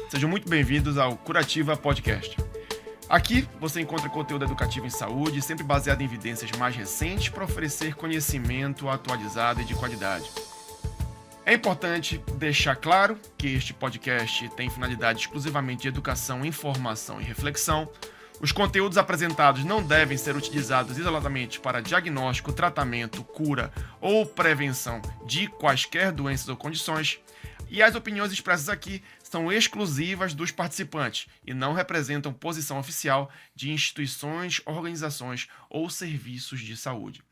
Sejam muito bem-vindos ao Curativa Podcast. Aqui você encontra conteúdo educativo em saúde, sempre baseado em evidências mais recentes para oferecer conhecimento atualizado e de qualidade. É importante deixar claro que este podcast tem finalidade exclusivamente de educação, informação e reflexão. Os conteúdos apresentados não devem ser utilizados isoladamente para diagnóstico, tratamento, cura ou prevenção de quaisquer doenças ou condições. E as opiniões expressas aqui são exclusivas dos participantes e não representam posição oficial de instituições, organizações ou serviços de saúde.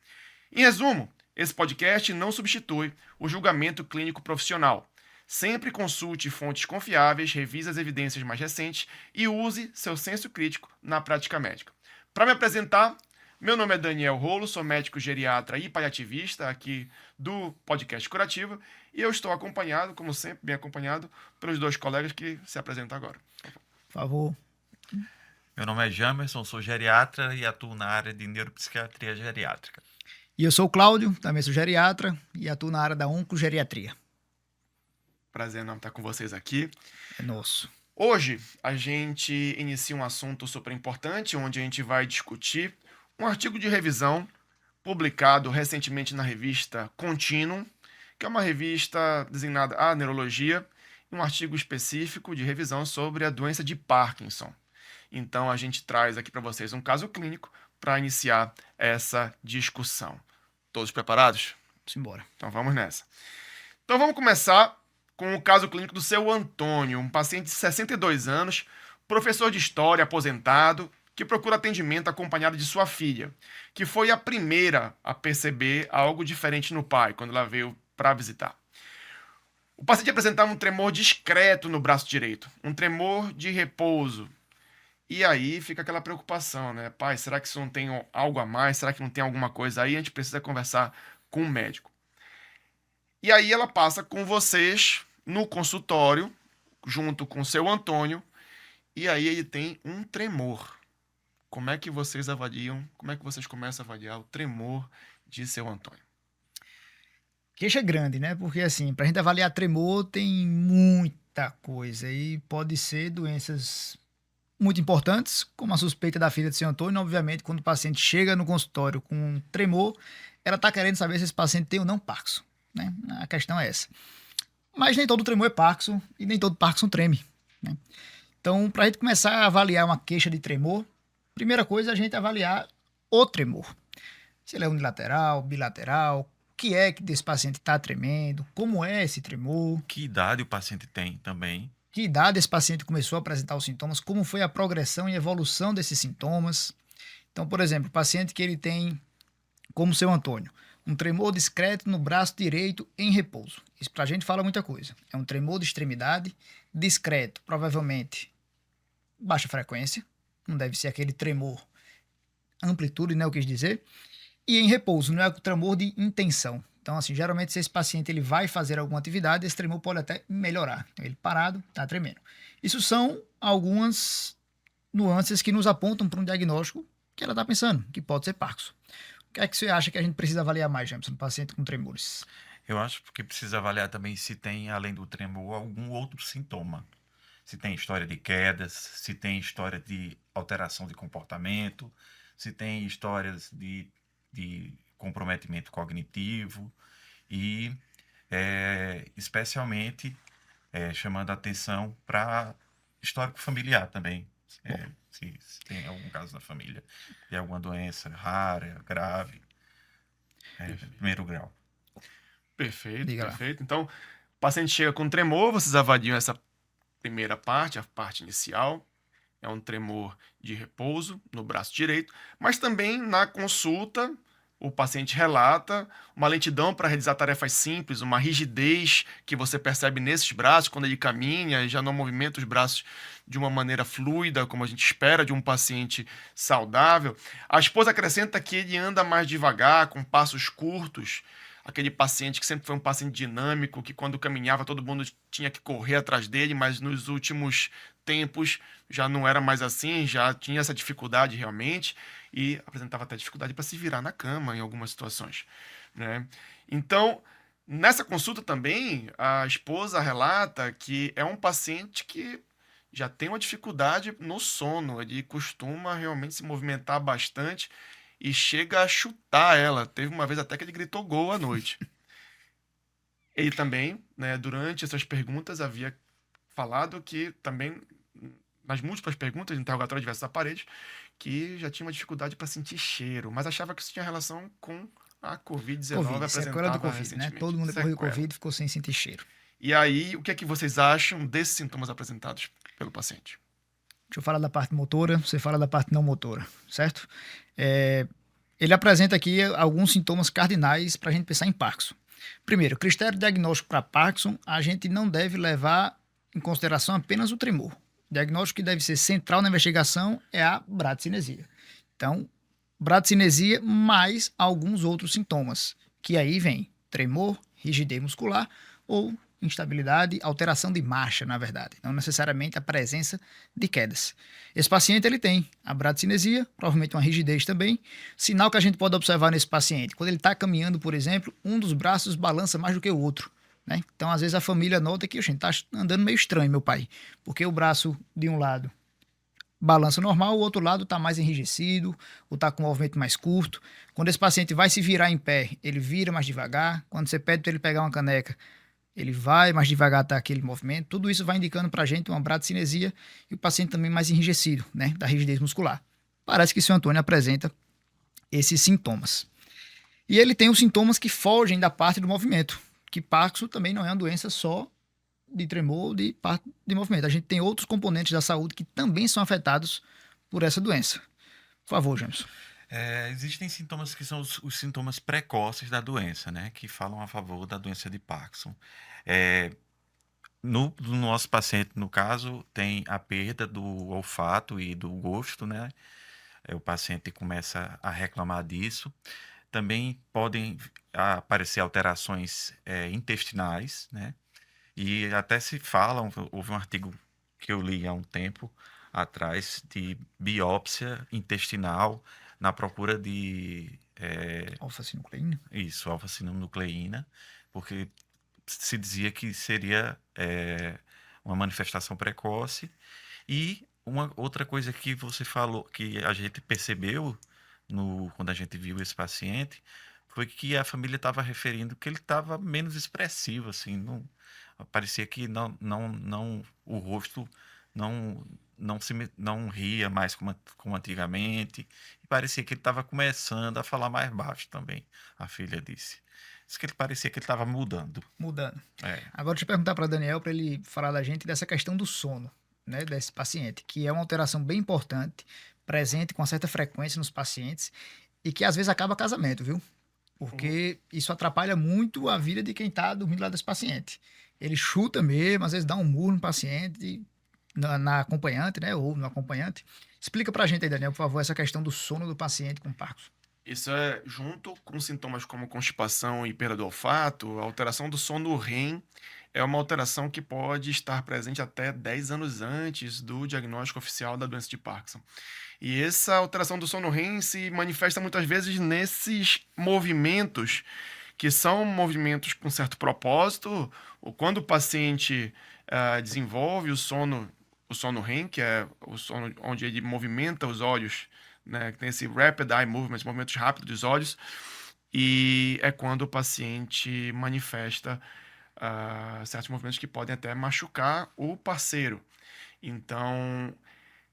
Em resumo, esse podcast não substitui o julgamento clínico profissional. Sempre consulte fontes confiáveis, revise as evidências mais recentes e use seu senso crítico na prática médica. Para me apresentar, meu nome é Daniel Rolo, sou médico geriatra e paliativista aqui do podcast Curativa e eu estou acompanhado, como sempre, bem acompanhado, pelos dois colegas que se apresentam agora. Por favor. Meu nome é Jamerson, sou geriatra e atuo na área de neuropsiquiatria geriátrica. E eu sou o Cláudio, também sou geriatra e atuo na área da oncogeriatria. Prazer enorme estar com vocês aqui. É nosso. Hoje a gente inicia um assunto super importante, onde a gente vai discutir um artigo de revisão publicado recentemente na revista Continuum, que é uma revista designada à neurologia, um artigo específico de revisão sobre a doença de Parkinson. Então a gente traz aqui para vocês um caso clínico para iniciar essa discussão. Todos preparados? Simbora. Então vamos nessa. Então vamos começar com o caso clínico do seu Antônio, um paciente de 62 anos, professor de história, aposentado, que procura atendimento acompanhado de sua filha, que foi a primeira a perceber algo diferente no pai, quando ela veio para visitar. O paciente apresentava um tremor discreto no braço direito, um tremor de repouso. E aí fica aquela preocupação, né? Pai, será que isso não tem algo a mais? Será que não tem alguma coisa aí? A gente precisa conversar com o médico. E aí ela passa com vocês no consultório, junto com o seu Antônio, e aí ele tem um tremor. Como é que vocês avaliam, como é que vocês começam a avaliar o tremor de seu Antônio? Queixa grande, né? Porque assim, pra gente avaliar tremor tem muita coisa e pode ser doenças muito importantes, como a suspeita da filha de seu Antônio. Obviamente, quando o paciente chega no consultório com um tremor, ela tá querendo saber se esse paciente tem ou não Parkinson, né? A questão é essa. Mas nem todo tremor é Parkinson e nem todo Parkinson treme, né? Então, pra gente começar a avaliar uma queixa de tremor, primeira coisa é a gente avaliar o tremor. Se ele é unilateral, bilateral, o que é que desse paciente está tremendo, como é esse tremor, Que idade o paciente tem também? que idade esse paciente começou a apresentar os sintomas, como foi a progressão e evolução desses sintomas. Então, por exemplo, o paciente que ele tem, como seu Antônio, um tremor discreto no braço direito em repouso. Isso pra gente fala muita coisa. É um tremor de extremidade, discreto, provavelmente baixa frequência, não deve ser aquele tremor amplitude, né, eu quis dizer. E em repouso, não é o tremor de intenção. Então, assim, geralmente se esse paciente ele vai fazer alguma atividade, esse tremor pode até melhorar. Ele parado, está tremendo. Isso são algumas nuances que nos apontam para um diagnóstico que ela está pensando, que pode ser Parkinson. O que é que você acha que a gente precisa avaliar mais, James, no paciente com tremores? Eu acho que precisa avaliar também se tem, além do tremor, algum outro sintoma. Se tem história de quedas, se tem história de alteração de comportamento, se tem histórias de comprometimento cognitivo e, especialmente, chamando a atenção para histórico familiar também. Se tem algum caso na família de alguma doença rara, grave, primeiro grau. Perfeito, Diga lá. perfeito. Então, o paciente chega com tremor, vocês avaliam essa primeira parte, a parte inicial. É um tremor de repouso no braço direito, mas também na consulta o paciente relata uma lentidão para realizar tarefas simples, uma rigidez que você percebe nesses braços quando ele caminha, já não movimenta os braços de uma maneira fluida, como a gente espera de um paciente saudável. A esposa acrescenta que ele anda mais devagar, com passos curtos, aquele paciente que sempre foi um paciente dinâmico, que quando caminhava todo mundo tinha que correr atrás dele, mas nos últimos tempos já não era mais assim, já tinha essa dificuldade realmente e apresentava até dificuldade para se virar na cama em algumas situações, né? Então, nessa consulta também, a esposa relata que é um paciente que já tem uma dificuldade no sono. Ele costuma realmente se movimentar bastante e chega a chutar ela. Teve uma vez até que ele gritou gol à noite. Ele também, né, durante essas perguntas, havia falado que também, nas múltiplas perguntas, interrogatório de diversos aparelhos, que já tinha uma dificuldade para sentir cheiro, mas achava que isso tinha relação com a Covid-19 Covid, sequela do apresentada Covid, né? recentemente. Todo mundo depois do Sequela. Covid ficou sem sentir cheiro. E aí, o que é que vocês acham desses sintomas apresentados pelo paciente? Deixa eu falar da parte motora, você fala da parte não motora, certo? Ele apresenta aqui alguns sintomas cardinais para a gente pensar em Parkinson. Primeiro, critério diagnóstico para Parkinson, a gente não deve levar em consideração apenas o tremor. O diagnóstico que deve ser central na investigação é a bradicinesia. Então, bradicinesia mais alguns outros sintomas, que aí vem tremor, rigidez muscular ou instabilidade, alteração de marcha, na verdade, não necessariamente a presença de quedas. Esse paciente ele tem a bradicinesia, provavelmente uma rigidez também, sinal que a gente pode observar nesse paciente, quando ele está caminhando, por exemplo, um dos braços balança mais do que o outro, né? Então, às vezes a família nota que, gente, está andando meio estranho, meu pai, porque o braço de um lado balança normal, o outro lado está mais enrijecido, ou está com um movimento mais curto. Quando esse paciente vai se virar em pé, ele vira mais devagar. Quando você pede para ele pegar uma caneca, ele vai mais devagar até aquele movimento. Tudo isso vai indicando para a gente uma bradicinesia e o paciente também mais enrijecido, né, da rigidez muscular. Parece que o seu Antônio apresenta esses sintomas. E ele tem os sintomas que fogem da parte do movimento, que Parkinson também não é uma doença só de tremor ou de parte de movimento. A gente tem outros componentes da saúde que também são afetados por essa doença. Por favor, Jameson. Existem sintomas que são os sintomas precoces da doença, né? Que falam a favor da doença de Parkinson. No nosso paciente, no caso, tem a perda do olfato e do gosto, né? O paciente começa a reclamar disso. Também podem aparecer alterações intestinais, né? E até se fala, houve um artigo que eu li há um tempo atrás de biópsia intestinal na procura de Alfa-sinucleína. isso, alfa-sinucleína, porque se dizia que seria uma manifestação precoce. E uma outra coisa que você falou, que a gente percebeu quando a gente viu esse paciente, foi que a família estava referindo que ele estava menos expressivo, assim, parecia que o rosto não ria mais como antigamente, e parecia que ele estava começando a falar mais baixo também, a filha disse. Diz que ele parecia que ele estava mudando. Agora deixa eu perguntar para Daniel, para ele falar da gente dessa questão do sono, né, desse paciente, que é uma alteração bem importante, presente com certa frequência nos pacientes e que às vezes acaba casamento, viu? Porque isso atrapalha muito a vida de quem está dormindo lá desse paciente. Ele chuta mesmo, às vezes dá um murro no paciente, na acompanhante, né? Ou no acompanhante. Explica pra gente aí, Daniel, por favor, essa questão do sono do paciente com Parkinson. Isso é junto com sintomas como constipação e perda do olfato, a alteração do sono REM é uma alteração que pode estar presente até 10 anos antes do diagnóstico oficial da doença de Parkinson. E essa alteração do sono REM se manifesta muitas vezes nesses movimentos, que são movimentos com certo propósito, ou quando o paciente desenvolve o sono REM, que é o sono onde ele movimenta os olhos, né, que tem esse rapid eye movement, movimentos rápidos dos olhos, e é quando o paciente manifesta certos movimentos que podem até machucar o parceiro. Então,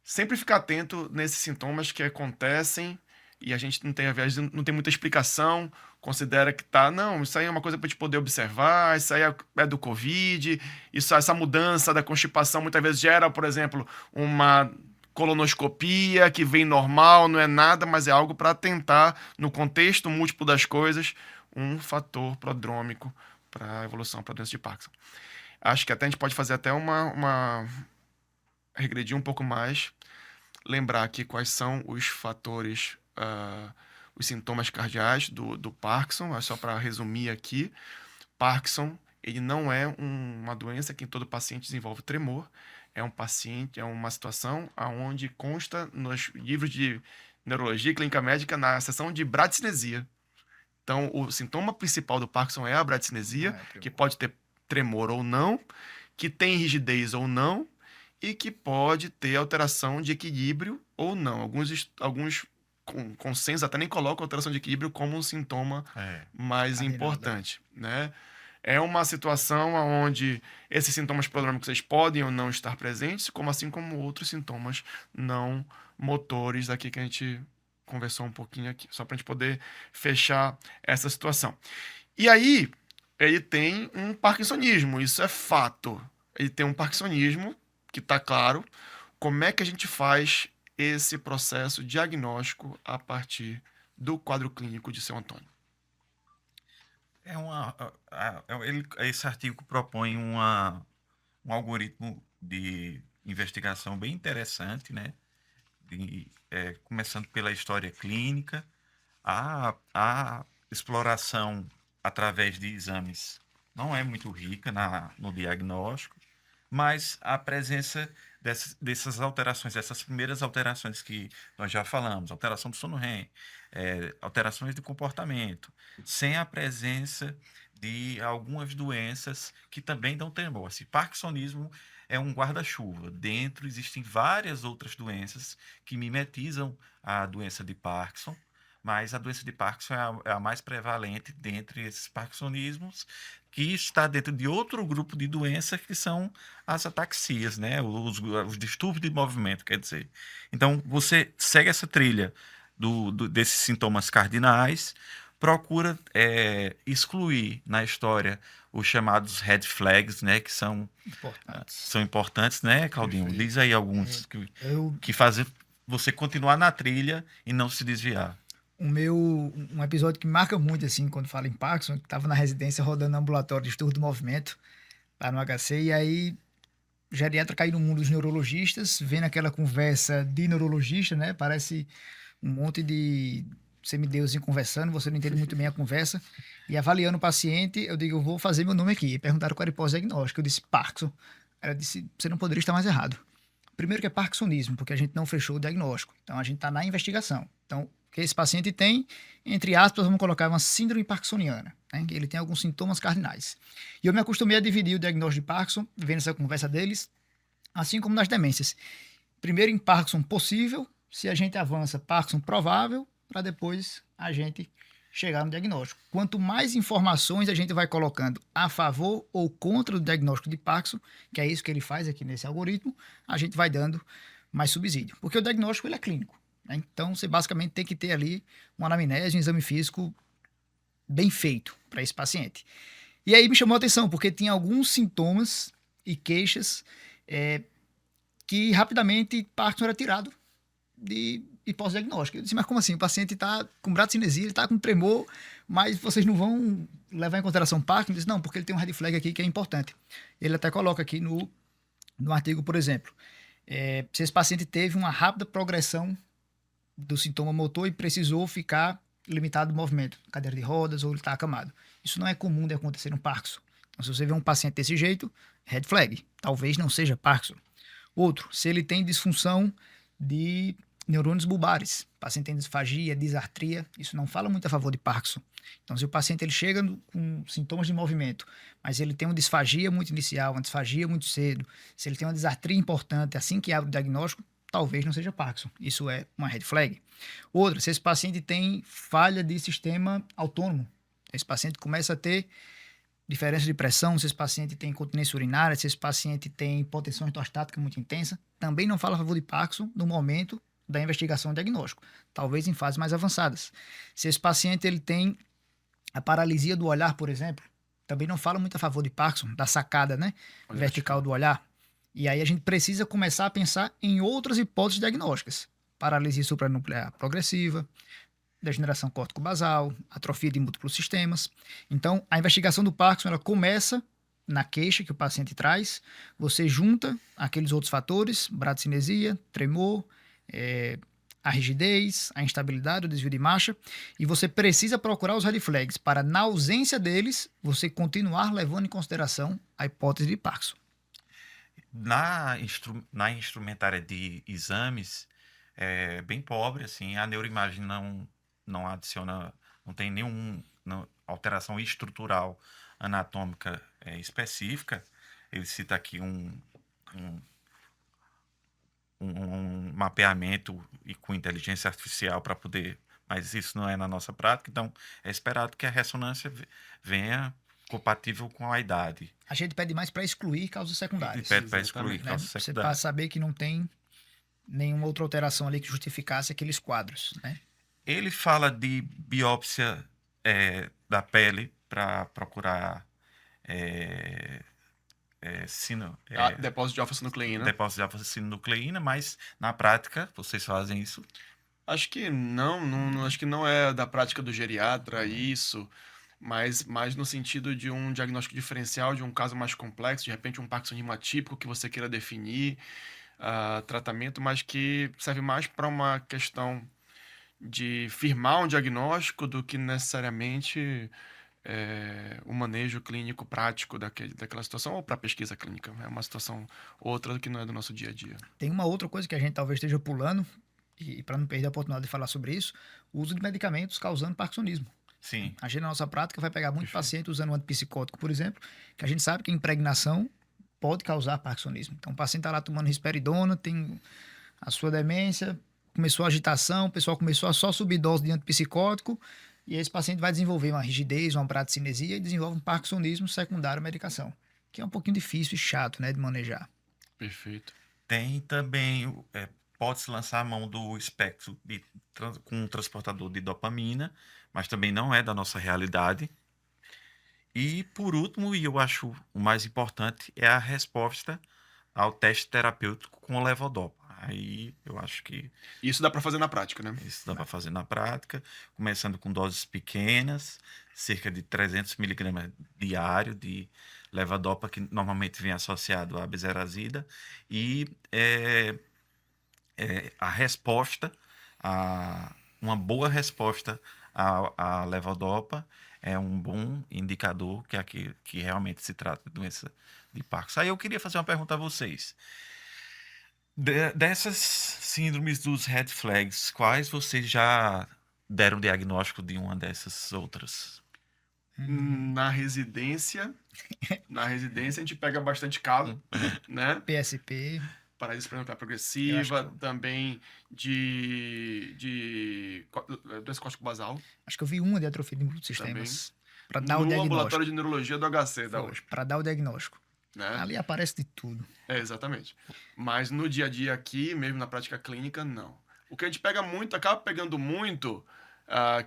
sempre ficar atento nesses sintomas que acontecem e a gente não tem, às vezes, não tem muita explicação, considera que não, isso aí é uma coisa para a gente poder observar, isso aí é do Covid, essa mudança da constipação muitas vezes gera, por exemplo, uma colonoscopia que vem normal, não é nada, mas é algo para tentar, no contexto múltiplo das coisas, um fator prodrômico para a evolução para a doença de Parkinson. Acho que até a gente pode fazer até regredir um pouco mais, lembrar aqui quais são os fatores, os sintomas cardeais do Parkinson, só para resumir aqui. Parkinson, ele não é uma doença que em todo paciente desenvolve tremor, é uma situação onde consta nos livros de neurologia e clínica médica na seção de bradicinesia. Então, o sintoma principal do Parkinson é a bradicinesia, que pode ter tremor ou não, que tem rigidez ou não, e que pode ter alteração de equilíbrio ou não. Alguns consensos até nem colocam alteração de equilíbrio como um sintoma mais Cardinal, importante, né? É uma situação onde esses sintomas prodrômicos eles podem ou não estar presentes, como assim como outros sintomas não motores aqui que a gente conversou um pouquinho aqui, só para a gente poder fechar essa situação. E aí, ele tem um parkinsonismo, isso é fato. Ele tem um parkinsonismo, que está claro. Como é que a gente faz esse processo diagnóstico a partir do quadro clínico de seu Antônio? Esse artigo propõe um algoritmo de investigação bem interessante, né? Começando pela história clínica, a exploração através de exames não é muito rica no diagnóstico, mas a presença dessas alterações, dessas primeiras alterações que nós já falamos, alteração do sono REM, alterações de comportamento, sem a presença de algumas doenças que também dão tremor. Assim, Parkinsonismo é um guarda-chuva. Dentro existem várias outras doenças que mimetizam a doença de Parkinson, mas a doença de Parkinson é a mais prevalente dentre esses parkinsonismos, que está dentro de outro grupo de doenças que são as ataxias, né? Os distúrbios de movimento, quer dizer. Então, você segue essa trilha desses sintomas cardinais, procura excluir na história os chamados red flags, né? Que são importantes, né, Claudinho? Perfeito. Diz aí alguns que fazem você continuar na trilha e não se desviar. Um episódio que me marca muito, assim, quando fala em Parkinson, que estava na residência rodando ambulatório de distúrbio do movimento, lá no HC, e aí o geriatra caiu no mundo dos neurologistas, vendo aquela conversa de neurologista, né? Parece um monte de semideusinho conversando, você não entende muito bem a conversa. E avaliando o paciente, eu digo, eu vou fazer meu nome aqui. E perguntaram qual era o pós-diagnóstico. Eu disse, Parkinson. Ela disse, você não poderia estar mais errado. Primeiro que é parkinsonismo, porque a gente não fechou o diagnóstico. Então, a gente está na investigação. Então, o que esse paciente tem, entre aspas, vamos colocar uma síndrome parkinsoniana. Né? Ele tem alguns sintomas cardinais. E eu me acostumei a dividir o diagnóstico de Parkinson, vendo essa conversa deles, assim como nas demências. Primeiro em Parkinson possível, se a gente avança Parkinson provável, para depois a gente chegar no diagnóstico. Quanto mais informações a gente vai colocando a favor ou contra o diagnóstico de Parkinson, que é isso que ele faz aqui nesse algoritmo, a gente vai dando mais subsídio. Porque o diagnóstico ele é clínico. Né? Então, você basicamente tem que ter ali uma anamnese, um exame físico bem feito para esse paciente. E aí me chamou a atenção, porque tinha alguns sintomas e queixas que rapidamente Parkinson era tirado de pós-diagnóstico. Eu disse, mas como assim? O paciente está com bradicinesia, ele está com tremor, mas vocês não vão levar em consideração Parkinson? Eu disse, não, porque ele tem um red flag aqui que é importante. Ele até coloca aqui no artigo, por exemplo, se esse paciente teve uma rápida progressão do sintoma motor e precisou ficar limitado no movimento, cadeira de rodas ou ele está acamado. Isso não é comum de acontecer no Parkinson. Então, se você vê um paciente desse jeito, red flag. Talvez não seja Parkinson. Outro, se ele tem disfunção de neurônios bulbares, o paciente tem disfagia, disartria, isso não fala muito a favor de Parkinson. Então, se o paciente ele chega com sintomas de movimento, mas ele tem uma disfagia muito inicial, uma disfagia muito cedo, se ele tem uma disartria importante assim que abre o diagnóstico, talvez não seja Parkinson. Isso é uma red flag. Outra, se esse paciente tem falha de sistema autônomo, esse paciente começa a ter diferença de pressão, se esse paciente tem incontinência urinária, se esse paciente tem hipotensão ortostática muito intensa, também não fala a favor de Parkinson no momento da investigação e diagnóstico, talvez em fases mais avançadas. Se esse paciente ele tem a paralisia do olhar, por exemplo, também não fala muito a favor de Parkinson, da sacada, né, vertical do olhar. E aí a gente precisa começar a pensar em outras hipóteses diagnósticas. Paralisia supranuclear progressiva, degeneração córtico-basal, atrofia de múltiplos sistemas. Então, a investigação do Parkinson ela começa na queixa que o paciente traz, você junta aqueles outros fatores, bradicinesia, tremor, a rigidez, a instabilidade, o desvio de marcha, e você precisa procurar os red flags para, na ausência deles, você continuar levando em consideração a hipótese de Parkinson. Na instrumentária de exames, é bem pobre, assim, a neuroimagem não adiciona, não tem nenhuma alteração estrutural anatômica específica. Ele cita aqui um mapeamento e com inteligência artificial para poder, mas isso não é na nossa prática, então é esperado que a ressonância venha compatível com a idade. A gente pede mais para excluir causas E secundárias. pede para excluir Exatamente, Né? causas Você para secundárias. saber que não tem nenhuma outra alteração ali que justificasse aqueles quadros, né? Ele fala de biópsia da pele para procurar Depósito de alfa-sinucleína. depósito de alfa-sinucleína, mas na prática vocês fazem isso? Acho que não, acho que não é da prática do geriatra isso, mas mais no sentido de um diagnóstico diferencial de um caso mais complexo, de repente um parkinsonismo atípico que você queira definir, tratamento, mas que serve mais para uma questão de firmar um diagnóstico do que necessariamente o manejo clínico prático daquela situação ou para pesquisa clínica. É uma situação outra que não é do nosso dia a dia. Tem uma outra coisa que a gente talvez esteja pulando, e para não perder a oportunidade de falar sobre isso, o uso de medicamentos causando parkinsonismo. Sim. A gente, na nossa prática, vai pegar muito Perfeito. paciente usando um antipsicótico, por exemplo, que a gente sabe que a impregnação pode causar parkinsonismo. Então, o paciente está lá tomando risperidona, tem a sua demência, começou a agitação, o pessoal começou a só subir dose de antipsicótico, e esse paciente vai desenvolver uma rigidez, uma bradicinesia e desenvolve um parkinsonismo secundário à medicação, que é um pouquinho difícil e chato, né, de manejar. Perfeito. Tem também, pode-se lançar a mão do espectro com um transportador de dopamina, mas também não é da nossa realidade. E, por último, e eu acho o mais importante, é a resposta ao teste terapêutico com levodopa. Aí eu acho que Isso dá para fazer na prática, né? isso dá para fazer na prática, começando com doses pequenas, cerca de 300 miligramas diário de levodopa, que normalmente vem associado à bezerazida, e a resposta, uma boa resposta à levodopa é um bom indicador que realmente se trata de doença de Parkinson. Aí eu queria fazer uma pergunta a vocês. Dessas síndromes dos red flags, quais vocês já deram diagnóstico de uma dessas outras? Na residência a gente pega bastante caso, né? PSP, Paralisia esplenoplar Eu progressiva, acho também doença córtico basal, acho que eu vi uma de atrofia de sistemas para dar o no diagnóstico. ambulatório de neurologia do HC da USP, Para dar o diagnóstico. né? Ali aparece de tudo. Exatamente. Mas no dia a dia aqui, mesmo na prática clínica, não. O que a gente pega muito, acaba pegando muito,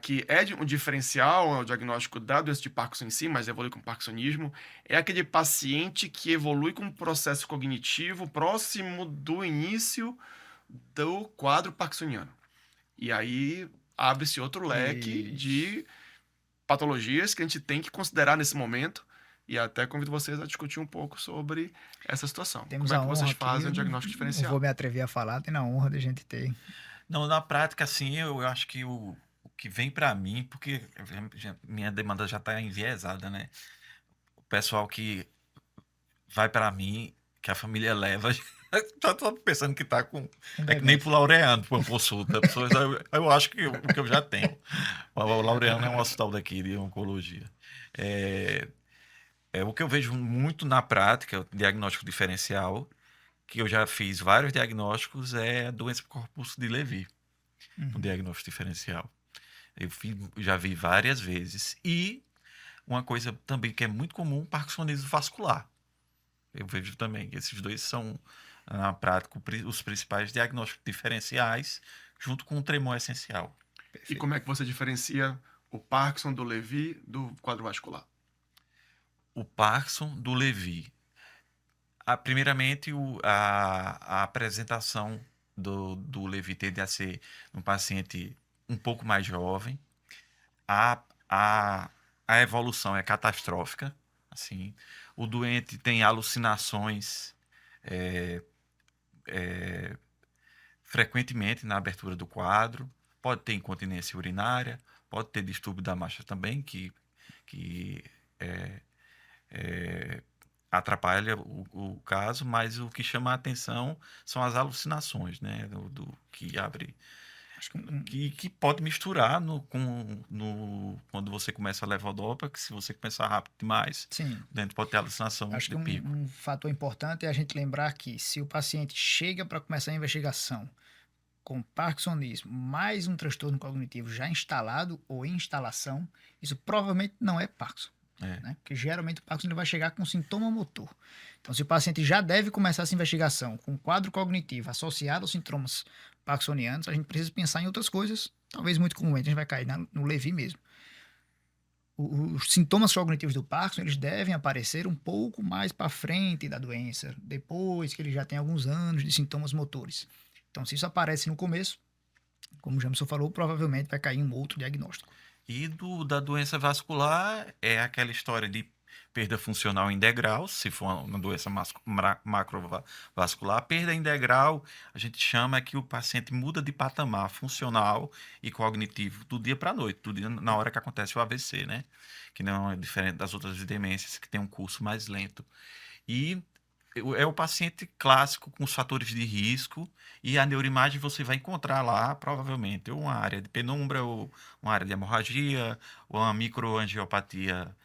que é um diferencial, é o diagnóstico da doença de Parkinson em si, mas evolui com parkinsonismo, é aquele paciente que evolui com um processo cognitivo próximo do início do quadro parkinsoniano. E aí abre-se outro leque de patologias que a gente tem que considerar nesse momento. E até convido vocês a discutir um pouco sobre essa situação. Temos Como é a que honra vocês aqui, fazem eu o diagnóstico não diferencial? vou me atrever a falar, tem a honra de a gente ter. Não, na prática, assim, eu acho que o que vem para mim, porque minha demanda já está enviesada, né? O pessoal que vai para mim, que a família leva, tá todo pensando que tá com. É que nem pro Laureano, para uma consulta. Eu acho que o que eu já tenho. O Laureano é um hospital daqui de oncologia. O que eu vejo muito na prática, o diagnóstico diferencial, que eu já fiz vários diagnósticos, é a doença por corpúsculo de Levy, o diagnóstico diferencial. Já vi várias vezes. E uma coisa também que é muito comum, parkinsonismo vascular. Eu vejo também que esses dois são, na prática, os principais diagnósticos diferenciais, junto com o tremor essencial. E como é que você diferencia o Parkinson do Levy do quadro vascular? O Parkinson do Levy. Primeiramente, a apresentação do Levy tende a ser um paciente um pouco mais jovem. A evolução é catastrófica. Assim. O doente tem alucinações frequentemente na abertura do quadro. Pode ter incontinência urinária, pode ter distúrbio da marcha também, que atrapalha o caso, mas o que chama a atenção são as alucinações, né? Que abre Acho que que pode misturar quando você começa a levodopa, que se você começar rápido demais, sim. dentro pode ter alucinação Acho que de pico. um fator importante é a gente lembrar que se o paciente chega para começar a investigação com parkinsonismo, mais um transtorno cognitivo já instalado ou em instalação, isso provavelmente não é Parkinson. É. Né? Porque geralmente o Parkinson ele vai chegar com sintoma motor. Então, se o paciente já deve começar essa investigação com um quadro cognitivo associado aos sintomas parkinsonianos, a gente precisa pensar em outras coisas, talvez muito comumente a gente vai cair no Levi mesmo. Os sintomas cognitivos do Parkinson eles devem aparecer um pouco mais para frente da doença, depois que ele já tem alguns anos de sintomas motores. Então, se isso aparece no começo, como o Jameson falou, provavelmente vai cair um outro diagnóstico. E da doença vascular é aquela história de perda funcional em degrau, se for uma doença macrovascular. Perda em degrau, a gente chama que o paciente muda de patamar funcional e cognitivo do dia para a noite, do dia na hora que acontece o AVC, né? Que não é diferente das outras demências, que tem um curso mais lento. E é o paciente clássico com os fatores de risco e a neuroimagem você vai encontrar lá, provavelmente, ou uma área de penumbra, ou uma área de hemorragia, ou uma microangiopatia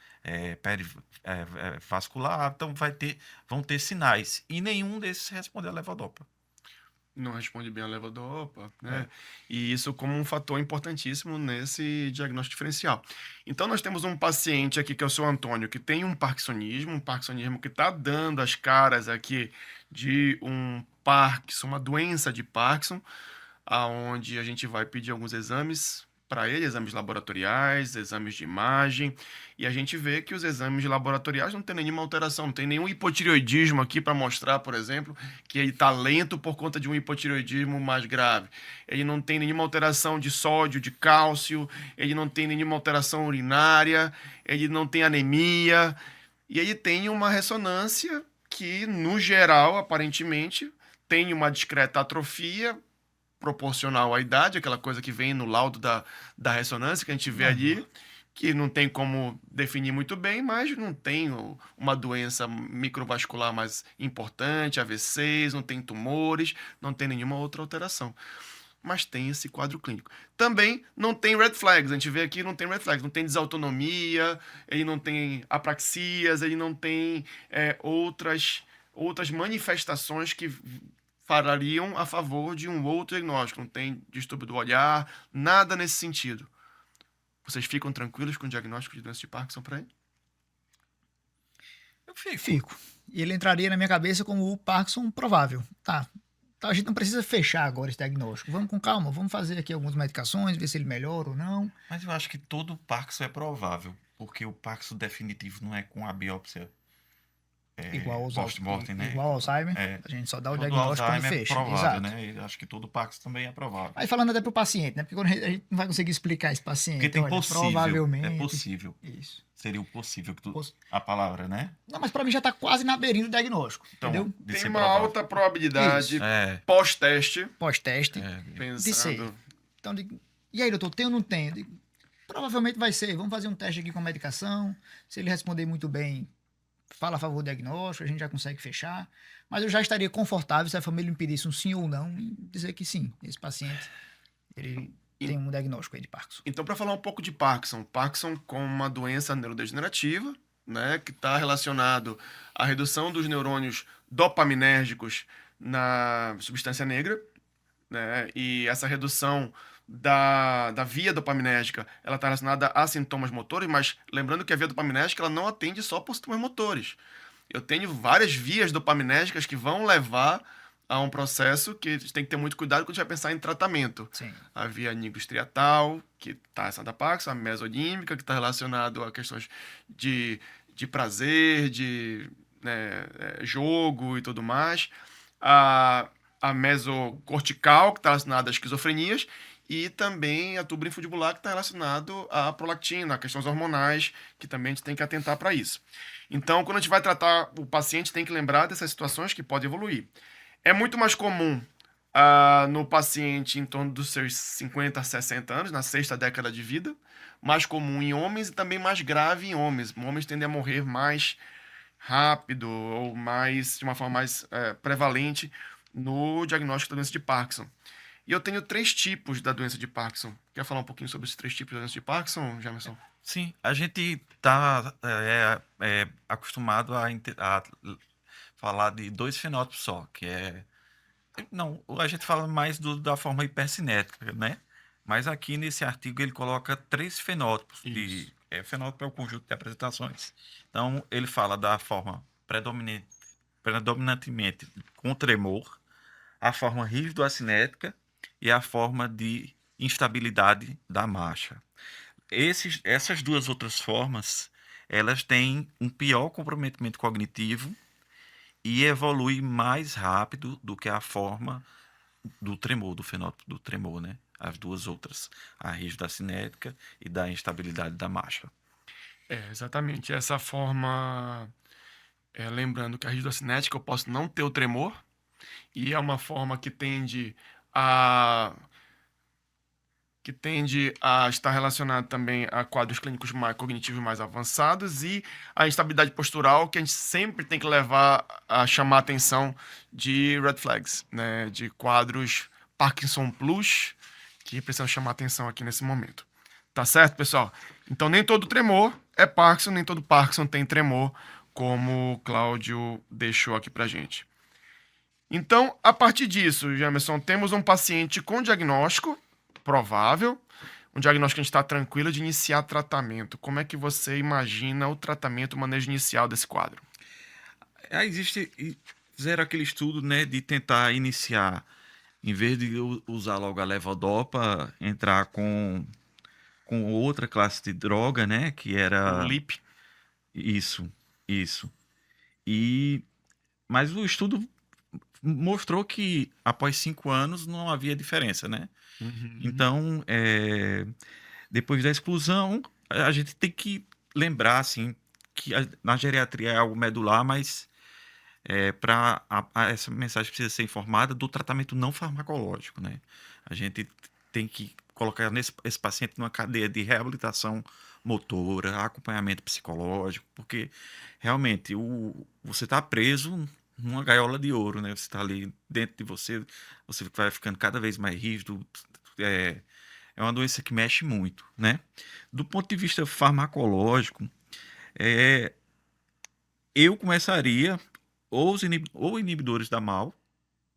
vascular. Então vão ter sinais. E nenhum desses responde à levodopa. Não responde bem a levodopa, né? E isso como um fator importantíssimo nesse diagnóstico diferencial. Então, nós temos um paciente aqui, que é o seu Antônio, que tem um parkinsonismo que está dando as caras aqui de um Parkinson, uma doença de Parkinson, aonde a gente vai pedir alguns exames para ele, exames laboratoriais, exames de imagem, e a gente vê que os exames laboratoriais não tem nenhuma alteração, não tem nenhum hipotireoidismo aqui para mostrar, por exemplo, que ele está lento por conta de um hipotireoidismo mais grave. Ele não tem nenhuma alteração de sódio, de cálcio, ele não tem nenhuma alteração urinária, ele não tem anemia, e ele tem uma ressonância que, no geral, aparentemente, tem uma discreta atrofia, proporcional à idade, aquela coisa que vem no laudo da ressonância que a gente vê ali, que não tem como definir muito bem, mas não tem uma doença microvascular mais importante, AVCs, não tem tumores, não tem nenhuma outra alteração. Mas tem esse quadro clínico. Também não tem red flags, a gente vê aqui, não tem red flags, não tem desautonomia, ele não tem apraxias, ele não tem outras manifestações que falariam a favor de um outro diagnóstico. Não tem distúrbio do olhar, nada nesse sentido. Vocês ficam tranquilos com o diagnóstico de doença de Parkinson para ele? Eu fico. E ele entraria na minha cabeça como o Parkinson provável. Tá, a gente não precisa fechar agora esse diagnóstico. Vamos com calma, vamos fazer aqui algumas medicações, ver se ele melhora ou não. Mas eu acho que todo Parkinson é provável, porque o Parkinson definitivo não é com a biópsia Igual ao post-mortem, né? Igual ao Alzheimer, a gente só dá o diagnóstico quando fecha. É provável, exato. né? Eu acho que todo Parkinson também é provável. Aí falando até pro paciente, né? Porque quando a gente não vai conseguir explicar esse paciente. Porque tem olha, possível, provavelmente. é possível. Isso. Seria o possível, a palavra, né? Não, mas pra mim já tá quase na beirinha do diagnóstico, Então, entendeu? Tem uma alta probabilidade pós-teste. Pós-teste. De ser. Então, e aí, doutor, tem ou não tem? Provavelmente vai ser. Vamos fazer um teste aqui com a medicação. Se ele responder muito bem, fala a favor do diagnóstico, a gente já consegue fechar. Mas eu já estaria confortável se a família me pedisse um sim ou não e dizer que sim, esse paciente ele tem um diagnóstico aí de Parkinson. Então, para falar um pouco de Parkinson como uma doença neurodegenerativa, né, que está relacionado à redução dos neurônios dopaminérgicos na substância negra, né, e essa redução da via dopaminérgica, ela está relacionada a sintomas motores, mas lembrando que a via dopaminérgica ela não atende só por sintomas motores. Eu tenho várias vias dopaminérgicas que vão levar a um processo que a gente tem que ter muito cuidado quando a gente vai pensar em tratamento. Sim. A via nigrostriatal, que está relacionada a Parkinson, a mesonímica, que está relacionada a questões de prazer, de jogo e tudo mais. A mesocortical, que está relacionada às esquizofrenias, e também a tuberoinfundibular, que está relacionado à prolactina, a questões hormonais, que também a gente tem que atentar para isso. Então, quando a gente vai tratar, o paciente tem que lembrar dessas situações que podem evoluir. É muito mais comum no paciente em torno dos seus 50 a 60 anos, na sexta década de vida, mais comum em homens e também mais grave em homens. Homens tendem a morrer mais rápido ou de uma forma mais prevalente no diagnóstico da doença de Parkinson. E eu tenho 3 tipos da doença de Parkinson. Quer falar um pouquinho sobre esses 3 tipos da doença de Parkinson, Jamerson? Sim, a gente está acostumado a falar de 2 fenótipos só, que é... Não, a gente fala mais da forma hipercinética, né? Mas aqui nesse artigo ele coloca 3 fenótipos. Isso. Fenótipo é o conjunto de apresentações. Então ele fala da forma predominantemente com tremor, a forma rígido-acinética e a forma de instabilidade da marcha. Essas 2 outras formas, elas têm um pior comprometimento cognitivo e evolui mais rápido do que a forma do tremor, do fenótipo do tremor, né? As 2 outras, a rígido-acinética e da instabilidade da marcha. Exatamente. Essa forma, lembrando que a rígido-cinética eu posso não ter o tremor, e é uma forma a que tende a estar relacionado também a quadros clínicos cognitivos mais avançados e a instabilidade postural, que a gente sempre tem que levar a chamar a atenção de red flags, né, de quadros Parkinson Plus, que precisam chamar a atenção aqui nesse momento. Tá certo, pessoal? Então, nem todo tremor é Parkinson, nem todo Parkinson tem tremor, como o Cláudio deixou aqui pra gente. Então, a partir disso, Jamerson, temos um paciente com diagnóstico provável, um diagnóstico que a gente está tranquilo de iniciar tratamento. Como é que você imagina o tratamento, o manejo inicial desse quadro? Fizeram aquele estudo, né, de tentar iniciar, em vez de usar logo a levodopa, entrar com outra classe de droga, né, que era... O LIP. Isso. Mas o estudo mostrou que após 5 anos não havia diferença, né? Uhum. Então, depois da exclusão, a gente tem que lembrar, assim, que na geriatria é algo medular, mas essa mensagem precisa ser informada do tratamento não farmacológico, né? A gente tem que colocar esse paciente numa cadeia de reabilitação motora, acompanhamento psicológico, porque realmente você está preso numa gaiola de ouro, né? Você está ali dentro de você vai ficando cada vez mais rígido. É uma doença que mexe muito, né? Do ponto de vista farmacológico, eu começaria ou inibidores da MAO,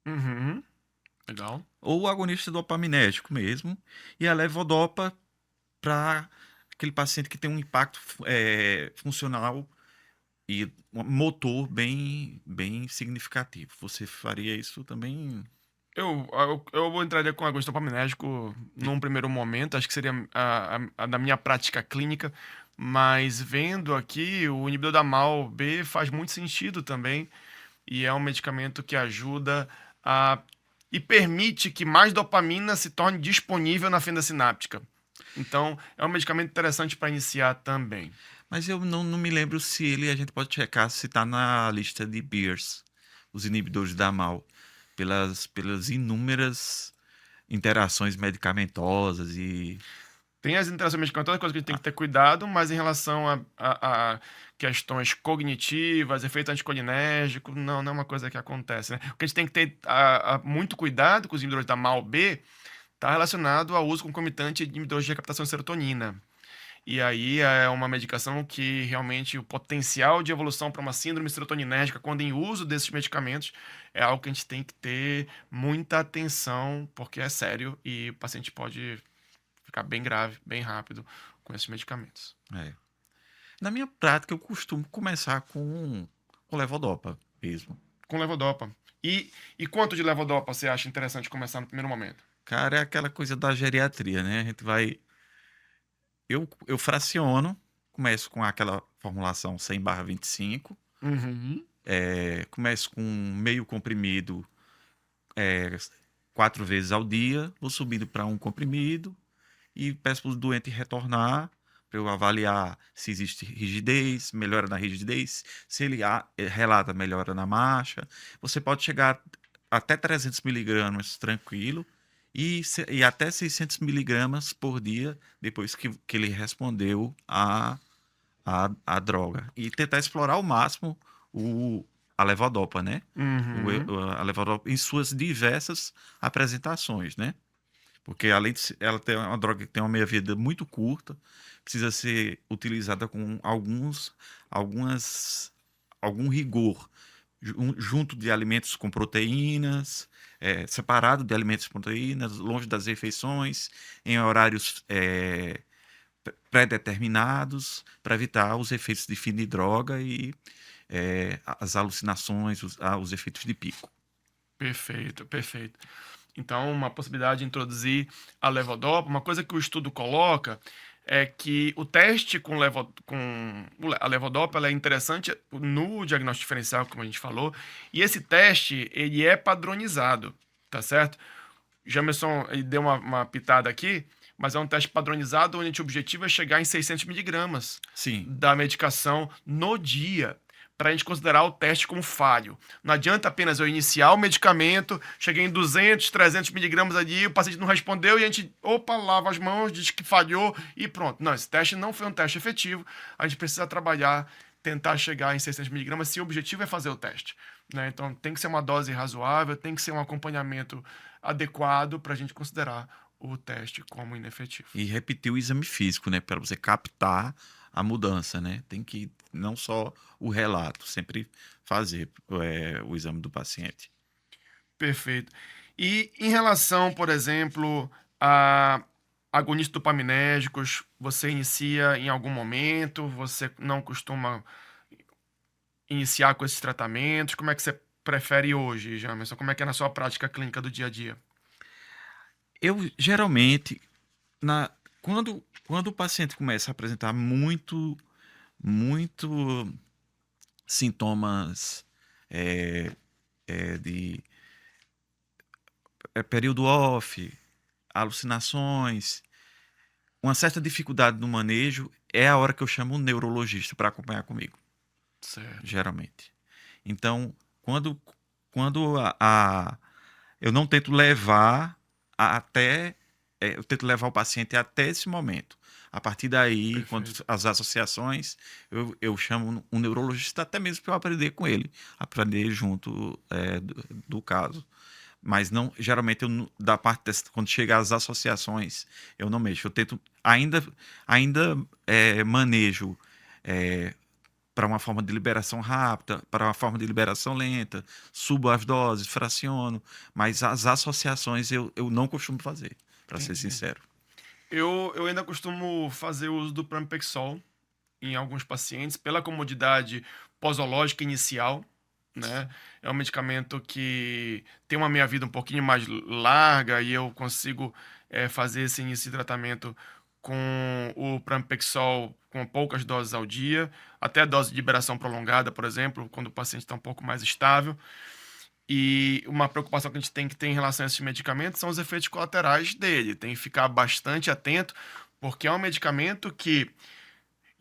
Uhum. Legal. ou agonista dopaminérgico mesmo, e a levodopa para aquele paciente que tem um impacto funcional e motor bem significativo. Você faria isso também? Eu entraria com agosto dopaminérgico num primeiro momento, acho que seria a da minha prática clínica, mas vendo aqui, o inibidor da MAO-B faz muito sentido também, e é um medicamento que ajuda e permite que mais dopamina se torne disponível na fenda sináptica. Então, é um medicamento interessante para iniciar também. Mas eu não me lembro se a gente pode checar se está na lista de Beers, os inibidores da MAO, pelas inúmeras interações medicamentosas e... Tem as interações medicamentosas, coisas que a gente tem que ter cuidado, mas em relação a questões cognitivas, efeito anticolinérgico, não é uma coisa que acontece, né? O que a gente tem que ter muito cuidado com os inibidores da MAO-B está relacionado ao uso concomitante de inibidores de recaptação de serotonina. E aí é uma medicação que realmente o potencial de evolução para uma síndrome serotoninérgica, quando em uso desses medicamentos, é algo que a gente tem que ter muita atenção, porque é sério e o paciente pode ficar bem grave, bem rápido com esses medicamentos. Na minha prática, eu costumo começar com levodopa mesmo. Com levodopa. E quanto de levodopa você acha interessante começar no primeiro momento? Cara, é aquela coisa da geriatria, né? A gente vai... Eu fraciono, começo com aquela formulação 100/25, Uhum. começo com meio comprimido 4 vezes ao dia, vou subindo para 1 comprimido e peço para o doente retornar para eu avaliar se existe rigidez, melhora na rigidez, se ele relata melhora na marcha. Você pode chegar até 300 miligramas tranquilo e até 600 miligramas por dia depois que ele respondeu a droga. E tentar explorar ao máximo a levodopa, né? Uhum. A levodopa em suas diversas apresentações, né? Porque além de ela ter uma droga que tem uma meia-vida muito curta, precisa ser utilizada com algum rigor, junto de alimentos com proteínas, separado de alimentos com proteínas, longe das refeições, em horários pré-determinados, para evitar os efeitos de fim de droga e as alucinações, os efeitos de pico. Perfeito, perfeito. Então, uma possibilidade de introduzir a levodopa, uma coisa que o estudo coloca é que o teste com a levodopa ela é interessante no diagnóstico diferencial, como a gente falou, e esse teste ele é padronizado, tá certo? Jamerson ele deu uma pitada aqui, mas é um teste padronizado onde o objetivo é chegar em 600 miligramas Sim, da medicação no dia, para a gente considerar o teste como falho. Não adianta apenas eu iniciar o medicamento, cheguei em 200, 300 miligramas ali, o paciente não respondeu e a gente, opa, lava as mãos, diz que falhou e pronto. Não, esse teste não foi um teste efetivo, a gente precisa trabalhar, tentar chegar em 600 miligramas se o objetivo é fazer o teste, né? Então tem que ser uma dose razoável, tem que ser um acompanhamento adequado para a gente considerar o teste como inefetivo. e repetir o exame físico, né? Para você captar a mudança, né? Tem que, não só o relato, sempre fazer o exame do paciente. Perfeito. E em relação, por exemplo, a agonistas dopaminérgicos, você inicia em algum momento? Você não costuma iniciar com esses tratamentos? Como é que você prefere hoje, Jamerson? Como é que é na sua prática clínica do dia a dia? Eu geralmente, na, quando o paciente começa a apresentar muito sintomas é, de período off, alucinações, uma certa dificuldade no manejo, é a hora que eu chamo um neurologista para acompanhar comigo, Certo. geralmente. Então, quando, quando eu não tento levar até. Eu tento levar o paciente até esse momento. A partir daí, quando Perfeito. as associações, eu chamo um neurologista até mesmo para eu aprender com ele, aprender junto do caso. Mas não, geralmente, da parte quando chega às associações, eu não mexo. Eu tento, ainda manejo para uma forma de liberação rápida, para uma forma de liberação lenta, subo as doses, fraciono, mas as associações eu não costumo fazer, para ser Entendi. sincero. Eu ainda costumo fazer uso do Pramipexol em alguns pacientes pela comodidade posológica inicial, né? É um medicamento que tem uma meia-vida um pouquinho mais larga e eu consigo fazer esse início de tratamento com o Pramipexol com poucas doses ao dia, até dose de liberação prolongada, por exemplo, quando o paciente está um pouco mais estável. E uma preocupação que a gente tem que ter em relação a esses medicamentos são os efeitos colaterais dele. Tem que ficar bastante atento, porque é um medicamento que,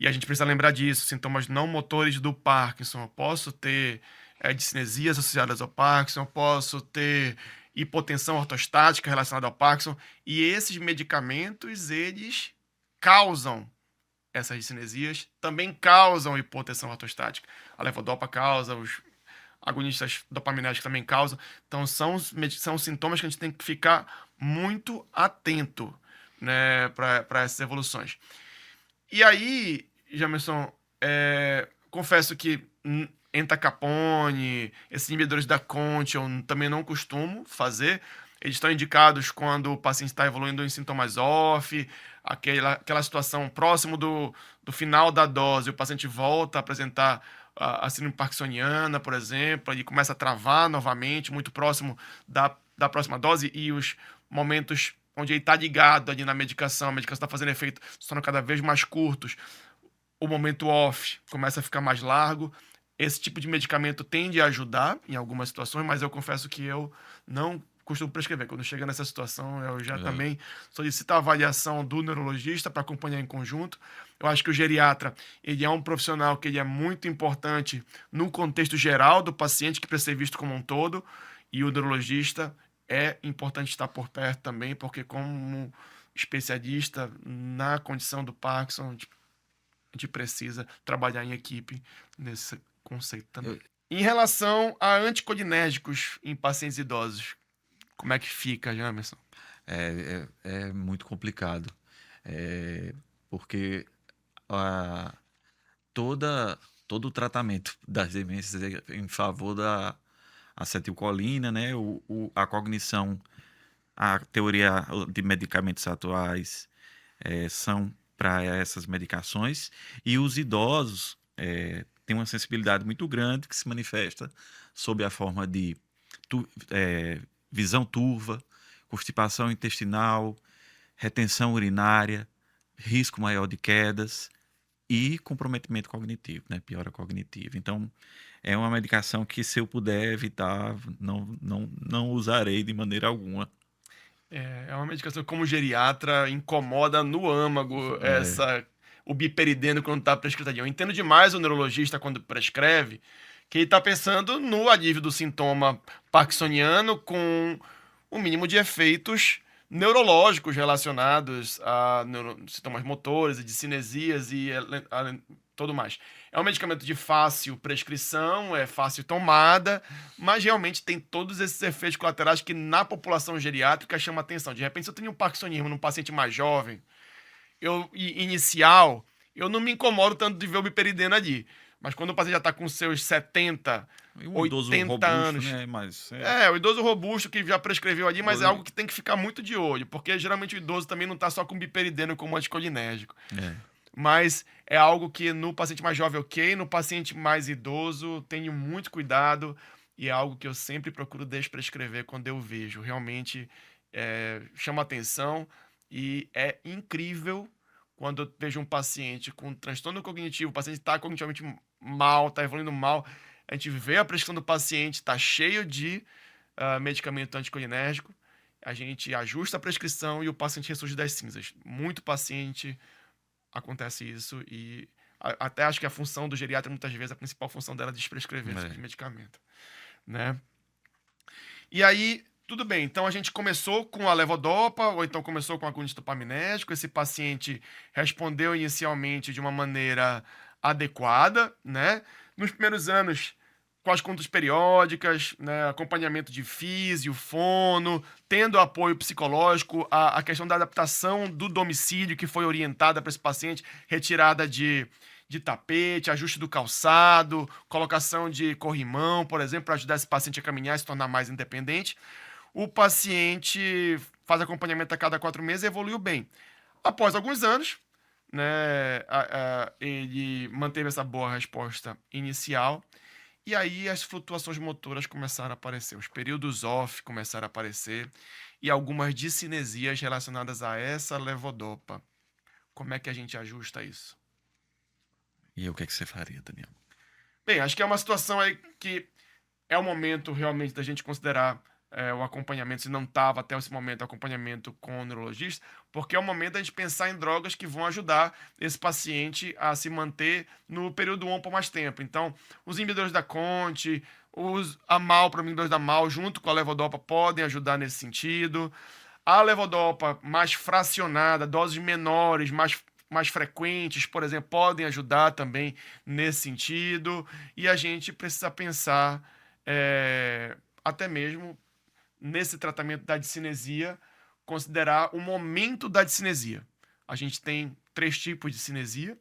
e a gente precisa lembrar disso, sintomas não motores do Parkinson. Eu posso ter discinesias associadas ao Parkinson, eu posso ter hipotensão ortostática relacionada ao Parkinson, e esses medicamentos, eles causam essas discinesias, também causam hipotensão ortostática. A levodopa causa, os agonistas dopaminérgicos também causam. Então, são sintomas que a gente tem que ficar muito atento, né, para essas evoluções. E aí, Jamerson, confesso que entacapone, esses inibidores da CONT, eu também não costumo fazer. Eles estão indicados quando o paciente está evoluindo em sintomas off, aquela situação próximo do final da dose, o paciente volta a apresentar a síndrome parkinsoniana, por exemplo, ele começa a travar novamente, muito próximo da próxima dose, e os momentos onde ele está ligado ali na medicação, a medicação está fazendo efeito, se tornam cada vez mais curtos, o momento off começa a ficar mais largo. Esse tipo de medicamento tende a ajudar em algumas situações, mas eu confesso que eu não costumo prescrever. Quando chega nessa situação, eu já É, também solicito a avaliação do neurologista para acompanhar em conjunto. Eu acho que o geriatra, ele é um profissional que ele é muito importante no contexto geral do paciente, que precisa ser visto como um todo, e o neurologista é importante estar por perto também, porque como especialista na condição do Parkinson, a gente precisa trabalhar em equipe nesse conceito também. Em relação a anticolinérgicos em pacientes idosos, como é que fica, Jamerson? É muito complicado, porque a, toda, todo o tratamento das demências é em favor da acetilcolina, né? A cognição, a teoria de medicamentos atuais são para essas medicações, e os idosos têm uma sensibilidade muito grande que se manifesta sob a forma de visão turva, constipação intestinal, retenção urinária, risco maior de quedas e comprometimento cognitivo, né? Piora cognitiva. Então, é uma medicação que, se eu puder evitar, não usarei de maneira alguma. É uma medicação que, como geriatra, incomoda no âmago o biperideno quando está prescrito ali. Eu entendo demais o neurologista quando prescreve, que ele está pensando no alívio do sintoma parkinsoniano com o mínimo de efeitos neurológicos relacionados a sintomas motores e de cinesias e tudo mais. É um medicamento de fácil prescrição, é fácil tomada, mas realmente tem todos esses efeitos colaterais que na população geriátrica chama atenção. De repente, se eu tenho um parkinsonismo num paciente mais jovem, inicial, eu não me incomodo tanto de ver o biperideno ali. Mas quando o paciente já está com seus 70, O idoso 80 robusto, anos. né? Mas O idoso robusto que já prescreveu ali, mas é algo que tem que ficar muito de olho, porque geralmente o idoso também não está só com biperideno como anticolinérgico. Mas é algo que no paciente mais jovem, ok, no paciente mais idoso, tenho muito cuidado e é algo que eu sempre procuro desprescrever quando eu vejo. Realmente chama atenção e é incrível quando eu vejo um paciente com transtorno cognitivo, o paciente está cognitivamente mal, está evoluindo mal, a gente vê a prescrição do paciente, está cheio de medicamento anticolinérgico, a gente ajusta a prescrição e o paciente ressurge das cinzas. Muito paciente acontece isso e até acho que a função do geriatra, muitas vezes, a principal função dela é desprescrever esse tipo de medicamento, né? E aí, tudo bem, então a gente começou com a levodopa, ou então começou com agonista dopaminérgico, esse paciente respondeu inicialmente de uma maneira adequada, né? Nos primeiros anos, com as contas periódicas, né, acompanhamento de físio, fono, tendo apoio psicológico, a questão da adaptação do domicílio que foi orientada para esse paciente, retirada de tapete, ajuste do calçado, colocação de corrimão, por exemplo, para ajudar esse paciente a caminhar e se tornar mais independente. O paciente faz acompanhamento a cada 4 meses e evoluiu bem. Após alguns anos, né, ele manteve essa boa resposta inicial. E aí as flutuações motoras começaram a aparecer, os períodos off começaram a aparecer e algumas discinesias relacionadas a essa levodopa. Como é que a gente ajusta isso? E o que é que você faria, Daniel? Bem, acho que é uma situação aí que é o momento realmente da gente considerar o acompanhamento, se não estava até esse momento o acompanhamento com o neurologista, porque é o momento da gente pensar em drogas que vão ajudar esse paciente a se manter no período ON por mais tempo. Então, os inibidores da CONT, a MAL, para inibidores da MAL, junto com a levodopa, podem ajudar nesse sentido. A levodopa mais fracionada, doses menores, mais frequentes, por exemplo, podem ajudar também nesse sentido. E a gente precisa pensar até mesmo nesse tratamento da discinesia, considerar o momento da discinesia. A gente tem 3 tipos de cinesia.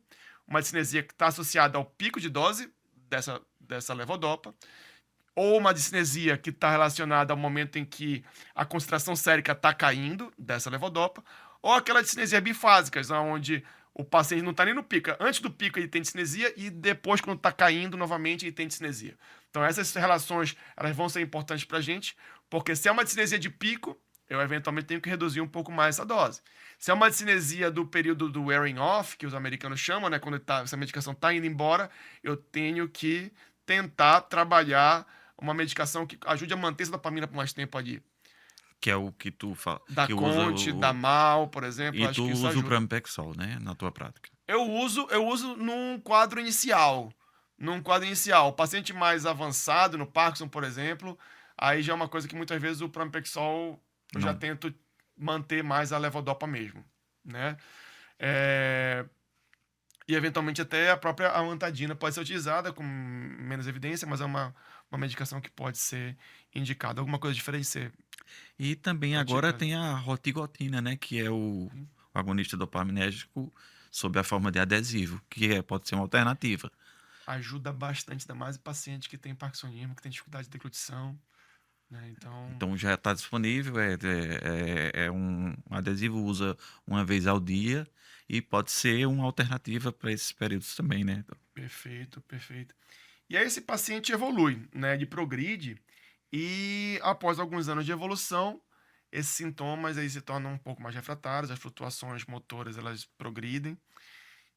Uma discinesia que está associada ao pico de dose dessa levodopa, ou uma discinesia que está relacionada ao momento em que a concentração sérica está caindo dessa levodopa, ou aquela discinesia bifásicas, onde o paciente não está nem no pico. Antes do pico ele tem discinesia e depois, quando está caindo novamente, ele tem discinesia. Então essas relações elas vão ser importantes para a gente, porque se é uma discinesia de pico, eu eventualmente tenho que reduzir um pouco mais essa dose. Se é uma discinesia do período do wearing off, que os americanos chamam, né, quando essa medicação está indo embora, eu tenho que tentar trabalhar uma medicação que ajude a manter essa dopamina por mais tempo ali. Que é o que tu fala. Da que Conte, da MAL, por exemplo. E acho tu que isso usa ajuda. o Pramipexol, né? Na tua prática. Eu uso num quadro inicial. O paciente mais avançado, no Parkinson, por exemplo, aí já é uma coisa que muitas vezes o Pramipexol eu já tento manter mais a levodopa mesmo, né? E eventualmente até a própria amantadina pode ser utilizada com menos evidência, mas é uma medicação que pode ser indicada. Alguma coisa diferente você E também agora pratica? tem a rotigotina, né? Que é o agonista dopaminérgico sob a forma de adesivo, pode ser uma alternativa. Ajuda bastante, ainda mais o paciente que tem parkinsonismo, que tem dificuldade de deglutição, né? Então, Então já está disponível, é um adesivo, usa uma vez ao dia e pode ser uma alternativa para esses períodos também, né? perfeito, perfeito. E aí esse paciente evolui, né? Ele progride e após alguns anos de evolução, esses sintomas aí se tornam um pouco mais refratários, as flutuações motoras elas progridem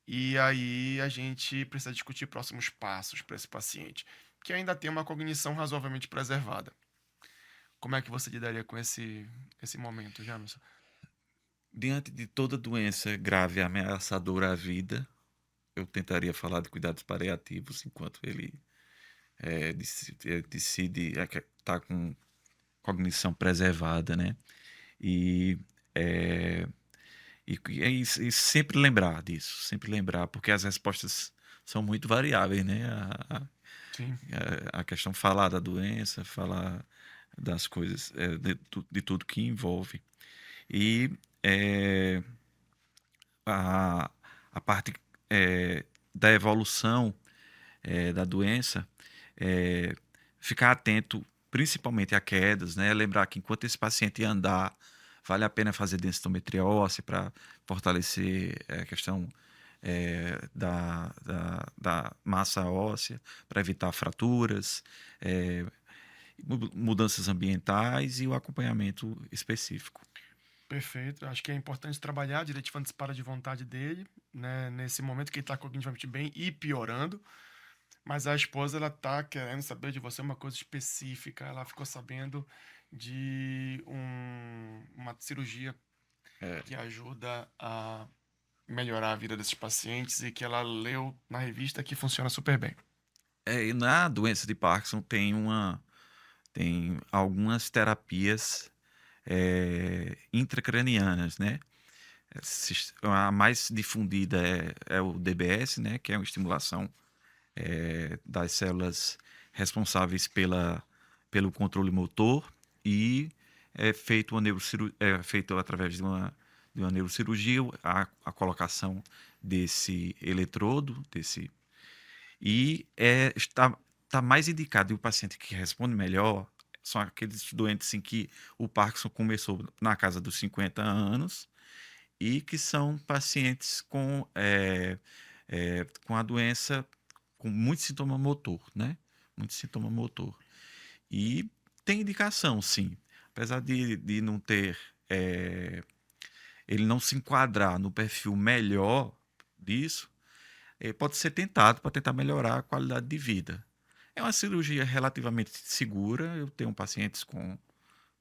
e aí a gente precisa discutir próximos passos para esse paciente, que ainda tem uma cognição razoavelmente preservada. Como é que você lidaria com esse momento, Jamerson? Diante de toda doença grave e ameaçadora à vida, eu tentaria falar de cuidados paliativos enquanto ele decide estar com cognição preservada, né? E, é, e sempre lembrar disso, sempre lembrar, porque as respostas são muito variáveis, né? Sim, A questão falar da doença, falar das coisas, de tudo que envolve. E é, a, a parte da evolução da doença, é, ficar atento principalmente a quedas, né? Lembrar que enquanto esse paciente andar, vale a pena fazer densitometria óssea para fortalecer a questão da massa óssea, para evitar fraturas, é, mudanças ambientais e o acompanhamento específico. perfeito. Acho que é importante trabalhar a diretiva antecipada de vontade dele, né? Nesse momento que ele está cognitivamente bem e piorando. Mas a esposa, ela tá querendo saber de você uma coisa específica. Ela ficou sabendo de uma cirurgia que ajuda a melhorar a vida desses pacientes e que ela leu na revista que funciona super bem. E na doença de Parkinson tem algumas terapias intracranianas, né? A mais difundida é o DBS, né? Que é uma estimulação das células responsáveis pelo controle motor e é feito através de uma neurocirurgia a colocação desse eletrodo, e está mais indicado, e o paciente que responde melhor são aqueles doentes em que o Parkinson começou na casa dos 50 anos e que são pacientes com a doença com muito sintoma motor, né? Muito sintoma motor. E tem indicação, sim. Apesar de não ter, ele não se enquadrar no perfil melhor disso, pode ser tentado para tentar melhorar a qualidade de vida. É uma cirurgia relativamente segura. Eu tenho pacientes com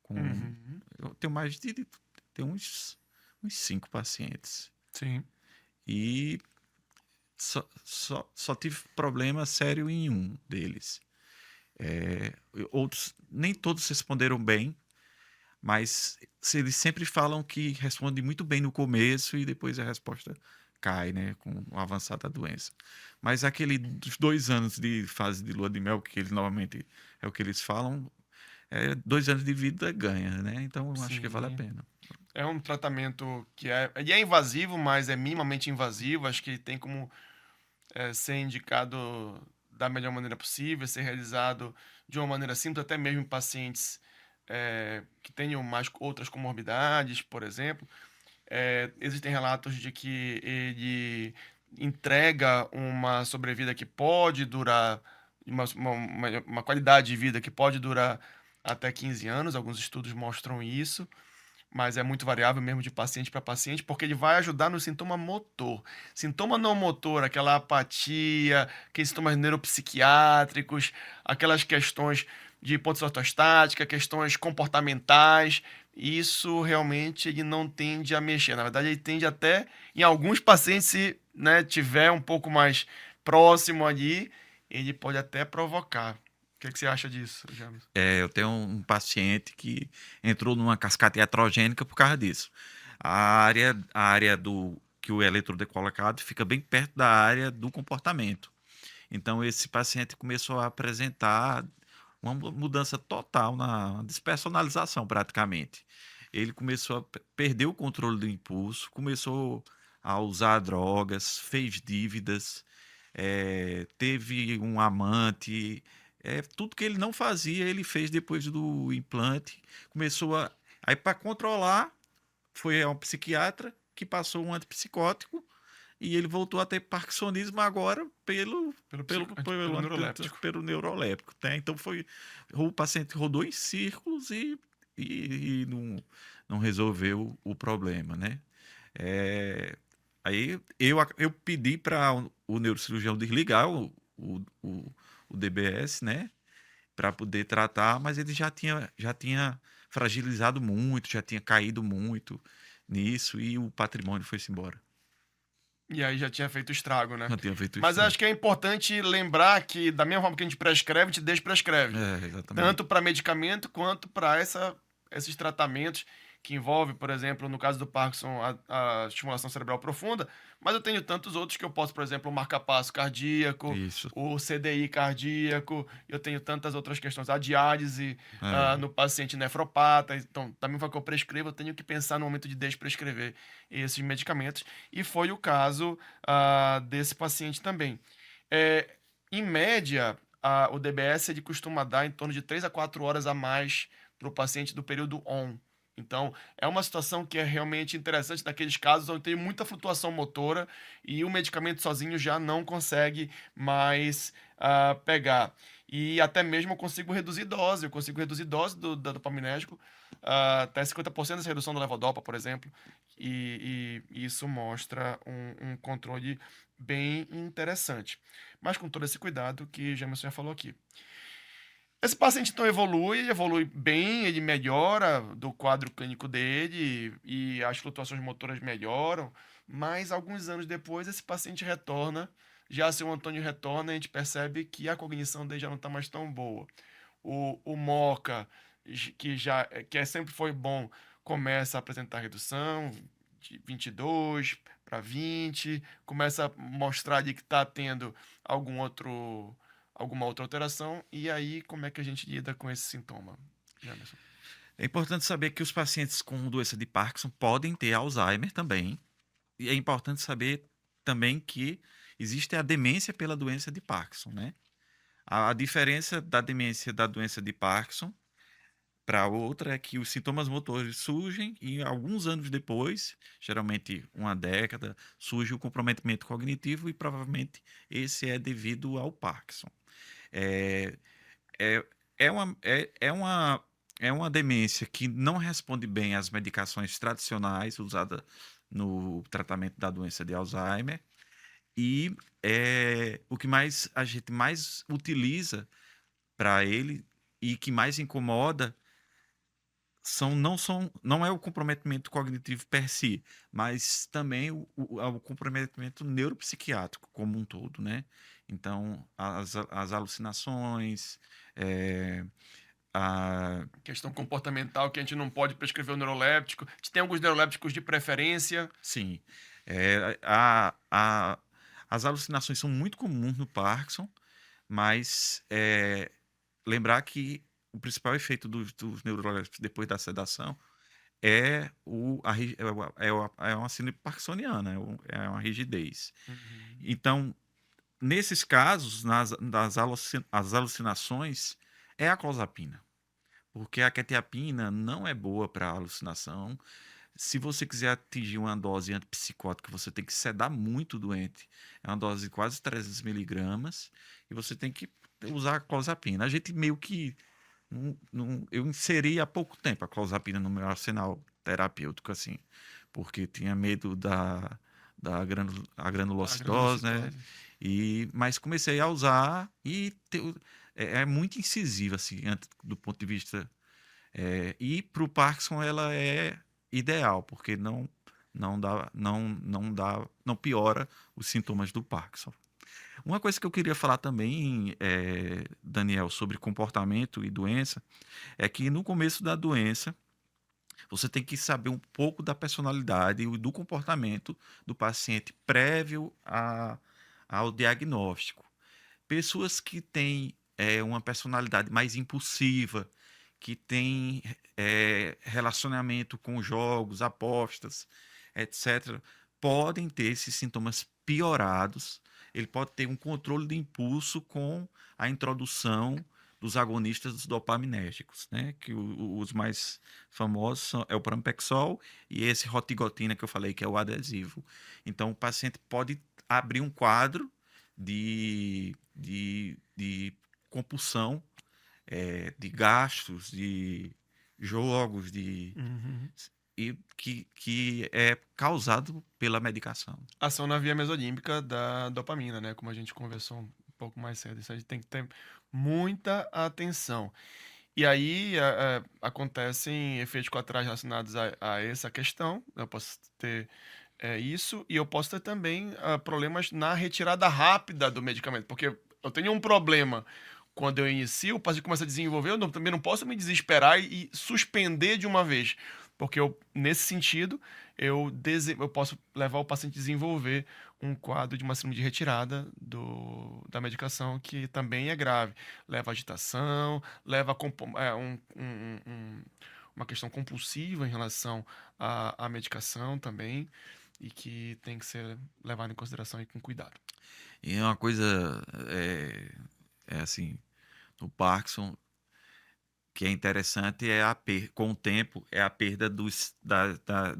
Uhum. eu tenho uns 5 pacientes. Sim, E só tive problema sério em um deles. Outros, nem todos responderam bem, mas eles sempre falam que responde muito bem no começo e depois a resposta cai, né, com o avançar da doença. Mas aquele dos 2 anos de fase de lua de mel, que eles normalmente é o que eles falam, 2 anos de vida ganha, né? Então eu acho que vale a sim. pena. É um tratamento que ele é invasivo, mas é minimamente invasivo. Acho que tem como ser indicado da melhor maneira possível, ser realizado de uma maneira simples, até mesmo em pacientes que tenham mais outras comorbidades, por exemplo. Existem relatos de que ele entrega uma sobrevida que pode durar, uma qualidade de vida que pode durar até 15 anos. Alguns estudos mostram isso, mas é muito variável mesmo de paciente para paciente, porque ele vai ajudar no sintoma motor. Sintoma não motor, aquela apatia, aqueles sintomas neuropsiquiátricos, aquelas questões de hipótese ortostática, questões comportamentais, isso realmente ele não tende a mexer. Na verdade, ele tende até, em alguns pacientes, se né, tiver um pouco mais próximo ali, ele pode até provocar. O que você acha disso, James? Eu tenho um paciente que entrou numa cascata iatrogênica por causa disso. A área que o eletrodo é colocado fica bem perto da área do comportamento. Então, esse paciente começou a apresentar uma mudança total na despersonalização, praticamente. Ele começou a perder o controle do impulso, começou a usar drogas, fez dívidas, teve um amante, tudo que ele não fazia, ele fez depois do implante. Começou a. Aí, para controlar, foi a um psiquiatra que passou um antipsicótico e ele voltou a ter parkinsonismo agora pelo neuroléptico. Tá? Então o paciente rodou em círculos e não resolveu o problema, né? Aí eu pedi para o neurocirurgião desligar o DBS, né? Para poder tratar, mas ele já tinha fragilizado muito, já tinha caído muito nisso e o patrimônio foi-se embora. E aí já tinha feito estrago, né? Já tinha feito Mas estrago. acho que é importante lembrar que, da mesma forma que a gente prescreve, a gente desprescreve. Exatamente. Tanto para medicamento quanto para esses tratamentos que envolvem, por exemplo, no caso do Parkinson, a estimulação cerebral profunda, mas eu tenho tantos outros que eu posso, por exemplo, o marca-passo cardíaco, Isso. o CDI cardíaco, eu tenho tantas outras questões, a diálise no paciente nefropata, então, também foi que eu prescrevo, eu tenho que pensar no momento de desprescrever esses medicamentos, e foi o caso desse paciente também. Em média, o DBS ele costuma dar em torno de 3 a 4 horas a mais para o paciente do período ON. Então, é uma situação que é realmente interessante naqueles casos onde tem muita flutuação motora e o medicamento sozinho já não consegue mais pegar. E até mesmo eu consigo reduzir dose, do dopaminérgico até 50% dessa redução do levodopa, por exemplo. E isso mostra um controle bem interessante. Mas com todo esse cuidado que Jamerson já falou aqui. Esse paciente então evolui bem, ele melhora do quadro clínico dele e as flutuações motoras melhoram, mas alguns anos depois esse paciente retorna, já se o Antônio retorna, a gente percebe que a cognição dele já não está mais tão boa. O MoCA, que sempre foi bom, começa a apresentar redução de 22 para 20, começa a mostrar ali que está tendo alguma outra alteração, e aí como é que a gente lida com esse sintoma, Jamerson? É importante saber que os pacientes com doença de Parkinson podem ter Alzheimer também. E é importante saber também que existe a demência pela doença de Parkinson, né? A diferença da demência da doença de Parkinson para outra é que os sintomas motores surgem e alguns anos depois, geralmente uma década, surge o comprometimento cognitivo e provavelmente esse é devido ao Parkinson. É, é, é uma demência que não responde bem às medicações tradicionais usadas no tratamento da doença de Alzheimer e o que a gente mais utiliza para ele e que mais incomoda não é o comprometimento cognitivo per si, mas também o comprometimento neuropsiquiátrico como um todo, né? Então, as alucinações, a Questão comportamental que a gente não pode prescrever o neuroléptico. A gente tem alguns neurolépticos de preferência. sim, as alucinações são muito comuns no Parkinson, mas lembrar que o principal efeito dos neurolépticos depois da sedação é uma síndrome parkinsoniana, é uma rigidez. Então, nesses casos, as alucinações, é a clozapina. Porque a quetiapina não é boa para alucinação. Se você quiser atingir uma dose antipsicótica, você tem que sedar muito o doente. É uma dose de quase 300 miligramas e você tem que usar a clozapina. A gente meio que eu inseri há pouco tempo a clozapina no meu arsenal terapêutico, assim, porque tinha medo da granulocitose, né? Mas comecei a usar e é muito incisiva, assim, do ponto de vista. E para o Parkinson ela é ideal, porque não piora os sintomas do Parkinson. Uma coisa que eu queria falar também, Daniel, sobre comportamento e doença, é que no começo da doença, Você tem que saber um pouco da personalidade e do comportamento do paciente prévio ao diagnóstico. Pessoas que têm uma personalidade mais impulsiva, que têm relacionamento com jogos, apostas, etc., podem ter esses sintomas piorados. Ele pode ter um controle de impulso com a introdução dos agonistas dopaminérgicos, né? Que os mais famosos é o pramipexol e esse rotigotina que eu falei, que é o adesivo. Então, o paciente pode abrir um quadro de compulsão, de gastos, de jogos, Uhum. e que é causado pela medicação. Ação na via mesolímbica da dopamina, né? Como a gente conversou um pouco mais cedo. Isso a gente tem que ter muita atenção. E aí acontecem efeitos colaterais relacionados a essa questão. Eu posso ter isso e eu posso ter também problemas na retirada rápida do medicamento, porque eu tenho um problema quando eu inicio, o paciente começa a desenvolver, também não posso me desesperar e suspender de uma vez, porque nesse sentido eu posso levar o paciente a desenvolver um quadro de uma síndrome de retirada da medicação que também é grave. Leva a agitação, leva a uma questão compulsiva em relação à medicação também, e que tem que ser levado em consideração e com cuidado. E uma coisa assim, no Parkinson, que é interessante com o tempo, é a perda dos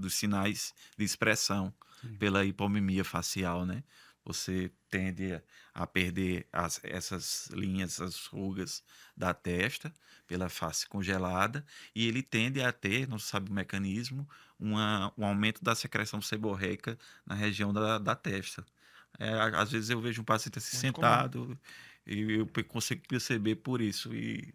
sinais de expressão pela hipomimia facial, né? Você tende a perder essas linhas, as rugas da testa pela face congelada, e ele tende a ter, não se sabe o mecanismo, um aumento da secreção seborreica na região da testa. Às vezes eu vejo um paciente assim Muito sentado e eu consigo perceber por isso, e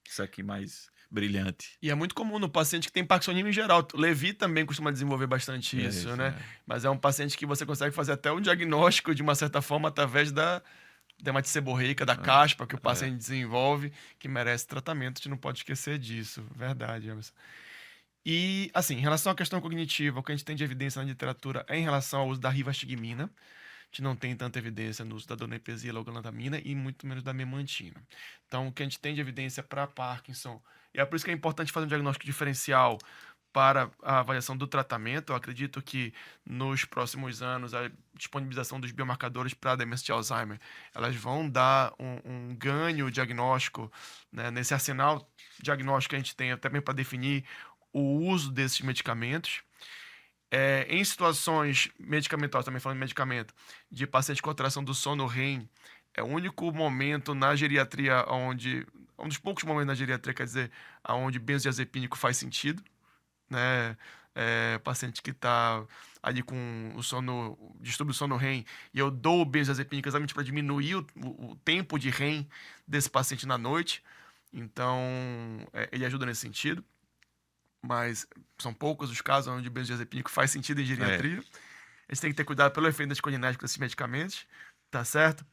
isso aqui mais brilhante. E é muito comum no paciente que tem parkinsonismo em geral. O Levi também costuma desenvolver bastante isso, né? Mas é um paciente que você consegue fazer até um diagnóstico, de uma certa forma, através da dermatite seborreica, da caspa que o paciente desenvolve, que merece tratamento. A gente não pode esquecer disso. Verdade, Emerson. E, assim, em relação à questão cognitiva, o que a gente tem de evidência na literatura é em relação ao uso da rivastigmina. A gente não tem tanta evidência no uso da donepezila ou galantamina e muito menos da memantina. Então, o que a gente tem de evidência para Parkinson, e é por isso que é importante fazer um diagnóstico diferencial para a avaliação do tratamento. Eu acredito que nos próximos anos a disponibilização dos biomarcadores para a demência de Alzheimer, elas vão dar um ganho diagnóstico, né, nesse arsenal diagnóstico que a gente tem, até mesmo para definir o uso desses medicamentos. Em situações medicamentosas, também falando de medicamento, de paciente com alteração do sono REM, é o único momento na geriatria onde, um dos poucos momentos na geriatria, quer dizer, onde benzodiazepínico faz sentido, né? Paciente que está ali com distúrbio do sono REM, e eu dou o benzodiazepínico exatamente para diminuir o tempo de REM desse paciente na noite. Então, ele ajuda nesse sentido. Mas são poucos os casos onde o benzodiazepínico faz sentido em geriatria. A gente tem que ter cuidado pelo efeito anticolinérgico desses medicamentos, tá certo?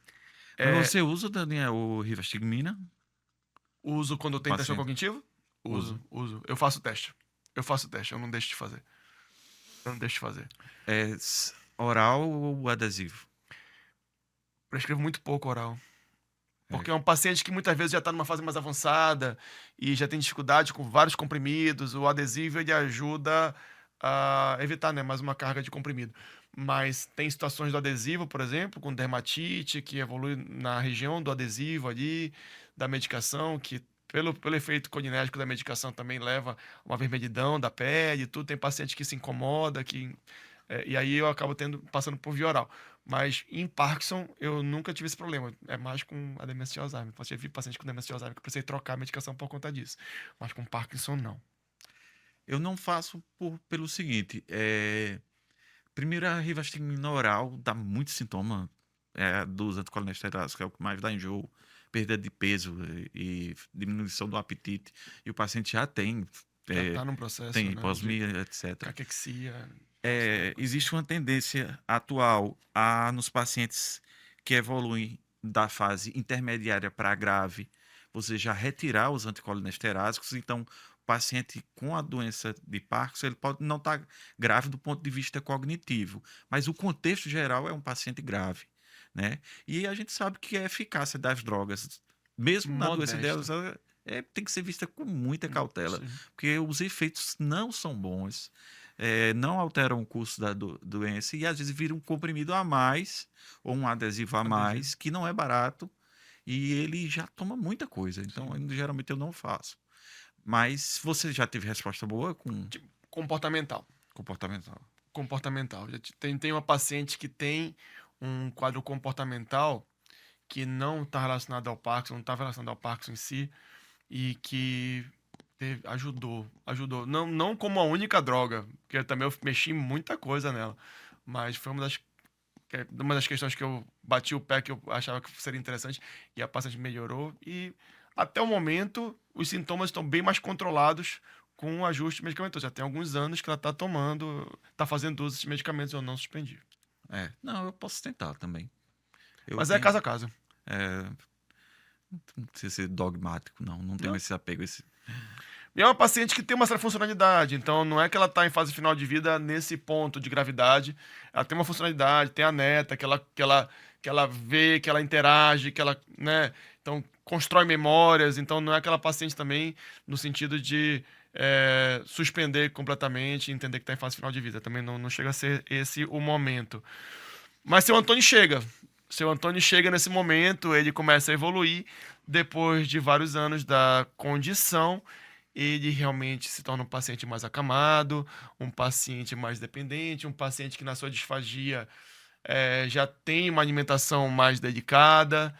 Mas você usa, Daniel, o rivastigmina? Uso quando tem teste Paciente. cognitivo? Uso. Eu faço teste. Eu não deixo de fazer. É oral ou adesivo? Prescrevo muito pouco oral. Porque é um paciente que muitas vezes já está numa fase mais avançada e já tem dificuldade com vários comprimidos. O adesivo ele ajuda a evitar, né, mais uma carga de comprimido. Mas tem situações do adesivo, por exemplo, com dermatite, que evolui na região do adesivo ali, da medicação, que pelo efeito colinérgico da medicação também leva a uma vermelhidão da pele, tudo. Tem paciente que se incomoda, e aí eu acabo passando por via oral. Mas em Parkinson eu nunca tive esse problema. É mais com a demência de Alzheimer. Eu já vi paciente com demência de Alzheimer que eu precisei trocar a medicação por conta disso. Mas com Parkinson, não. Eu não faço pelo seguinte. Primeiro, a rivastigmina oral dá muito sintoma dos anticolinesteráicos, que é o que mais dá enjoo, perda de peso e diminuição do apetite. E o paciente já tem. Já está num processo, Tem né, hiposmia, etc. caquexia. Existe uma tendência atual nos pacientes que evoluem da fase intermediária para grave, você já retirar os anticolinesteráticos. Então, o paciente com a doença de Parkinson, ele pode não estar grave do ponto de vista cognitivo, mas o contexto geral é um paciente grave, né? E a gente sabe que a eficácia das drogas, mesmo na doença delas, Modesta. tem que ser vista com muita cautela, Sim. porque os efeitos não são bons, não alteram o curso da doença e às vezes vira um comprimido a mais ou um adesivo a mais, que não é barato, e ele já toma muita coisa. Então, geralmente eu não faço. Mas você já teve resposta boa com Tipo, comportamental. comportamental? Comportamental. Tem uma paciente que tem um quadro comportamental que não está relacionado ao Parkinson, não está relacionado ao Parkinson em si, e que ajudou. Não como a única droga, porque também eu mexi em muita coisa nela, mas foi uma das questões que eu bati o pé, que eu achava que seria interessante, e a paciente melhorou, e até o momento os sintomas estão bem mais controlados com o ajuste medicamentoso. Já tem alguns anos que ela está tomando, está fazendo uso desses medicamentos, eu não suspendi. Não, eu posso tentar também. Eu Mas é tenho- caso a caso. não precisa ser dogmático, não tenho Não. esse apego. E é uma paciente que tem uma certa funcionalidade, então não é que ela está em fase final de vida nesse ponto de gravidade. Ela tem uma funcionalidade, tem a neta, que ela vê, que ela interage, que ela, né? Então, constrói memórias. Então, não é aquela paciente também no sentido de suspender completamente e entender que está em fase final de vida. Também não chega a ser esse o momento. Mas seu Antônio chega. Seu Antônio chega nesse momento, ele começa a evoluir depois de vários anos da condição. Ele realmente se torna um paciente mais acamado, um paciente mais dependente, um paciente que na sua disfagia já tem uma alimentação mais dedicada,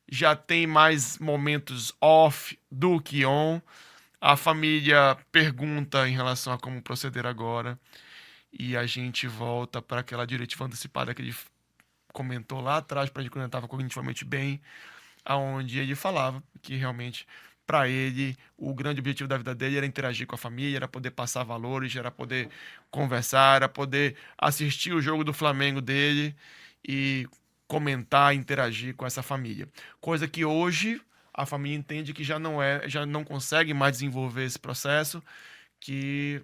já tem mais momentos off do que on. A família pergunta em relação a como proceder agora. E a gente volta para aquela diretiva antecipada que ele comentou lá atrás, para ele quando ele estava cognitivamente bem, aonde ele falava que realmente para ele o grande objetivo da vida dele era interagir com a família, era poder passar valores, era poder conversar, era poder assistir o jogo do Flamengo dele e comentar, interagir com essa família. Coisa que hoje a família entende que já não consegue mais desenvolver esse processo, que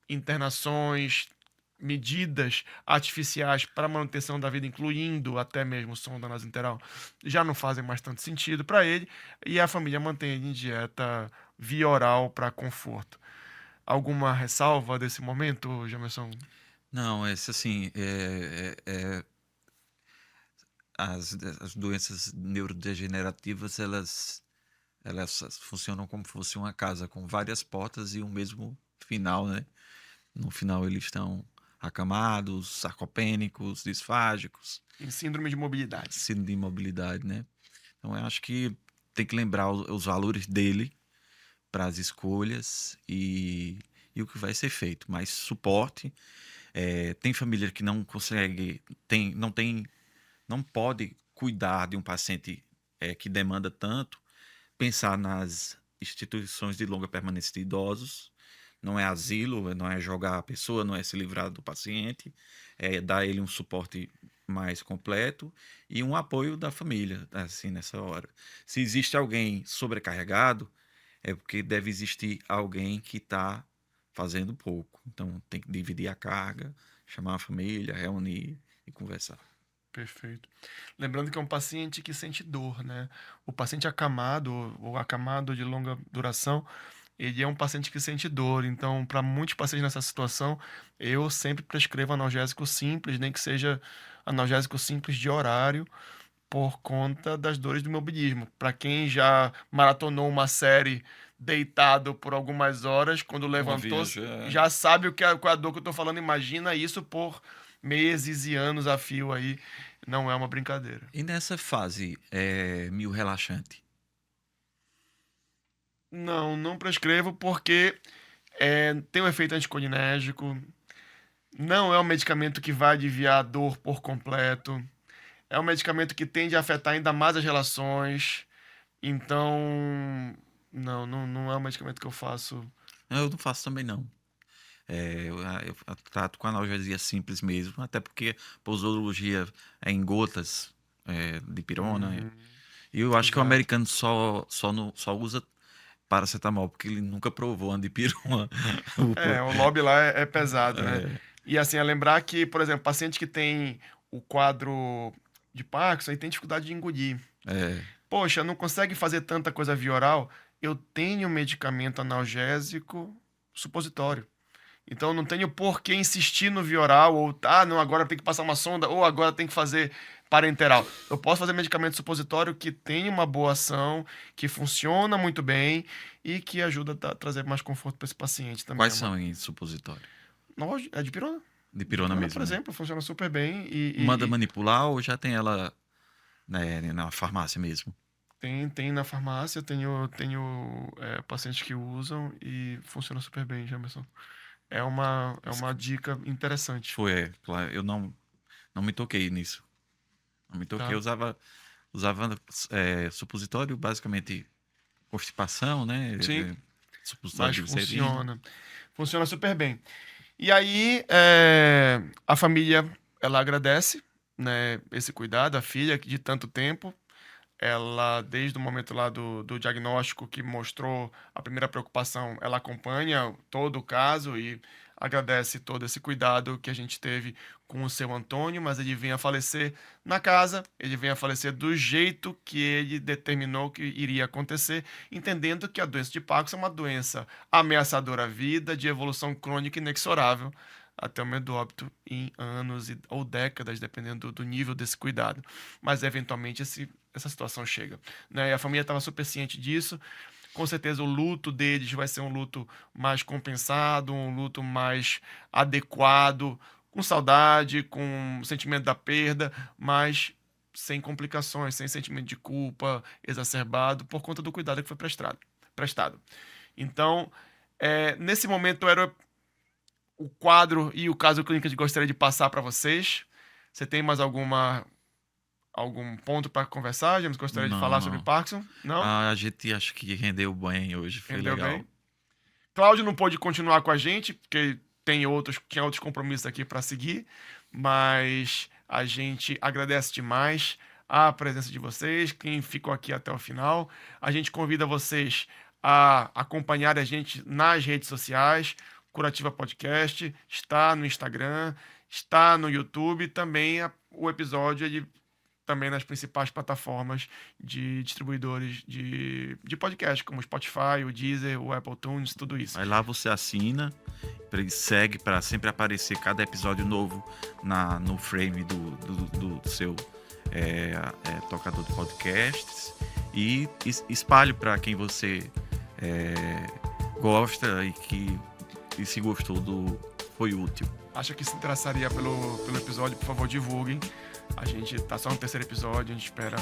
internações, medidas artificiais para manutenção da vida, incluindo até mesmo sonda nasointeral, já não fazem mais tanto sentido para ele, e a família mantém ele em dieta via oral para conforto. Alguma ressalva desse momento, Jamerson? Não, esse assim, as doenças neurodegenerativas, elas funcionam como se fosse uma casa com várias portas e um mesmo final, né? No final eles estão acamados, sarcopênicos, disfágicos, Em síndrome de mobilidade. síndrome de imobilidade, né? Então eu acho que tem que lembrar os valores dele para as escolhas e o que vai ser feito. Mais suporte. Tem família que não consegue, não pode cuidar de um paciente que demanda tanto, pensar nas instituições de longa permanência de idosos. Não é asilo, não é jogar a pessoa, não é se livrar do paciente, é dar a ele um suporte mais completo e um apoio da família, assim, nessa hora. Se existe alguém sobrecarregado, é porque deve existir alguém que está fazendo pouco. Então, tem que dividir a carga, chamar a família, reunir e conversar. Perfeito. Lembrando que é um paciente que sente dor, né? O paciente acamado, ou acamado de longa duração, ele é um paciente que sente dor. Então, para muitos pacientes nessa situação, eu sempre prescrevo analgésico simples, nem que seja analgésico simples de horário, por conta das dores do imobilismo. Para quem já maratonou uma série deitado por algumas horas, quando levantou, já sabe qual é a dor que eu estou falando. Imagina isso por meses e anos a fio aí. Não é uma brincadeira. E nessa fase, mil relaxante? Não prescrevo porque tem um efeito anticolinérgico. Não é um medicamento que vai aliviar a dor por completo. É um medicamento que tende a afetar ainda mais as relações. Então, não é um medicamento que eu faço. Eu não faço também, não. Eu trato com analgesia simples mesmo, até porque posologia é em gotas de pirona. E eu acho que o Exato. americano só usa paracetamol, porque ele nunca provou Andipirona. O lobby lá é pesado, né? E assim, é lembrar que, por exemplo, paciente que tem o quadro de Parkinson, aí tem dificuldade de engolir. Poxa, não consegue fazer tanta coisa via oral, eu tenho medicamento analgésico supositório. Então não tenho por que insistir no via oral, ou não, agora tem que passar uma sonda, ou agora tem que fazer parenteral. Eu posso fazer medicamento supositório que tem uma boa ação, que funciona muito bem e que ajuda a trazer mais conforto para esse paciente também. Quais são em supositório? É de pirona. Dipirona mesmo, por exemplo, funciona super bem. Manda manipular ou já tem ela, né, na farmácia mesmo? Tem na farmácia, tenho pacientes que usam e funciona super bem, Jamerson. É uma dica interessante. Claro, eu não me toquei nisso. Não me toquei, Tá. eu usava supositório, basicamente constipação, né? Sim, Supositório mas de glicerina. funciona super bem. E aí, a família, ela agradece, né, esse cuidado, a filha de tanto tempo. Ela, desde o momento lá do diagnóstico que mostrou a primeira preocupação, ela acompanha todo o caso e agradece todo esse cuidado que a gente teve com o seu Antônio, mas ele vem a falecer na casa, ele vem a falecer do jeito que ele determinou que iria acontecer, entendendo que a doença de Parkinson é uma doença ameaçadora à vida, de evolução crônica inexorável, até o momento do óbito em anos ou décadas, dependendo do nível desse cuidado. Mas, eventualmente, essa situação chega, né? E a família estava super ciente disso. Com certeza, o luto deles vai ser um luto mais compensado, um luto mais adequado, com saudade, com sentimento da perda, mas sem complicações, sem sentimento de culpa exacerbado, por conta do cuidado que foi prestado. Então, nesse momento, era o quadro e o caso clínico que a gente gostaria de passar para vocês. Você tem mais algum ponto para conversar, James? Gostaria de falar sobre Parkinson? Não? A gente acho que rendeu bem hoje, foi Rendeu legal. bem. Cláudio não pôde continuar com a gente, porque tinha outros compromissos aqui para seguir, mas a gente agradece demais a presença de vocês, quem ficou aqui até o final. A gente convida vocês a acompanhar a gente nas redes sociais. Curativa Podcast está no Instagram, está no YouTube, também o episódio também nas principais plataformas de distribuidores de podcast, como o Spotify, o Deezer, o Apple Tunes, tudo isso. Aí lá você assina, segue para sempre aparecer cada episódio novo no frame do seu tocador de podcasts, e espalhe para quem você gosta e se gostou foi útil. Acha que se interessaria pelo episódio, por favor, divulguem. A gente tá só no 3º episódio, a gente espera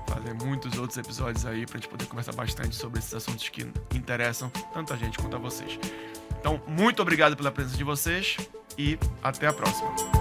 fazer muitos outros episódios aí pra gente poder conversar bastante sobre esses assuntos que interessam tanto a gente quanto a vocês. Então, muito obrigado pela presença de vocês e até a próxima.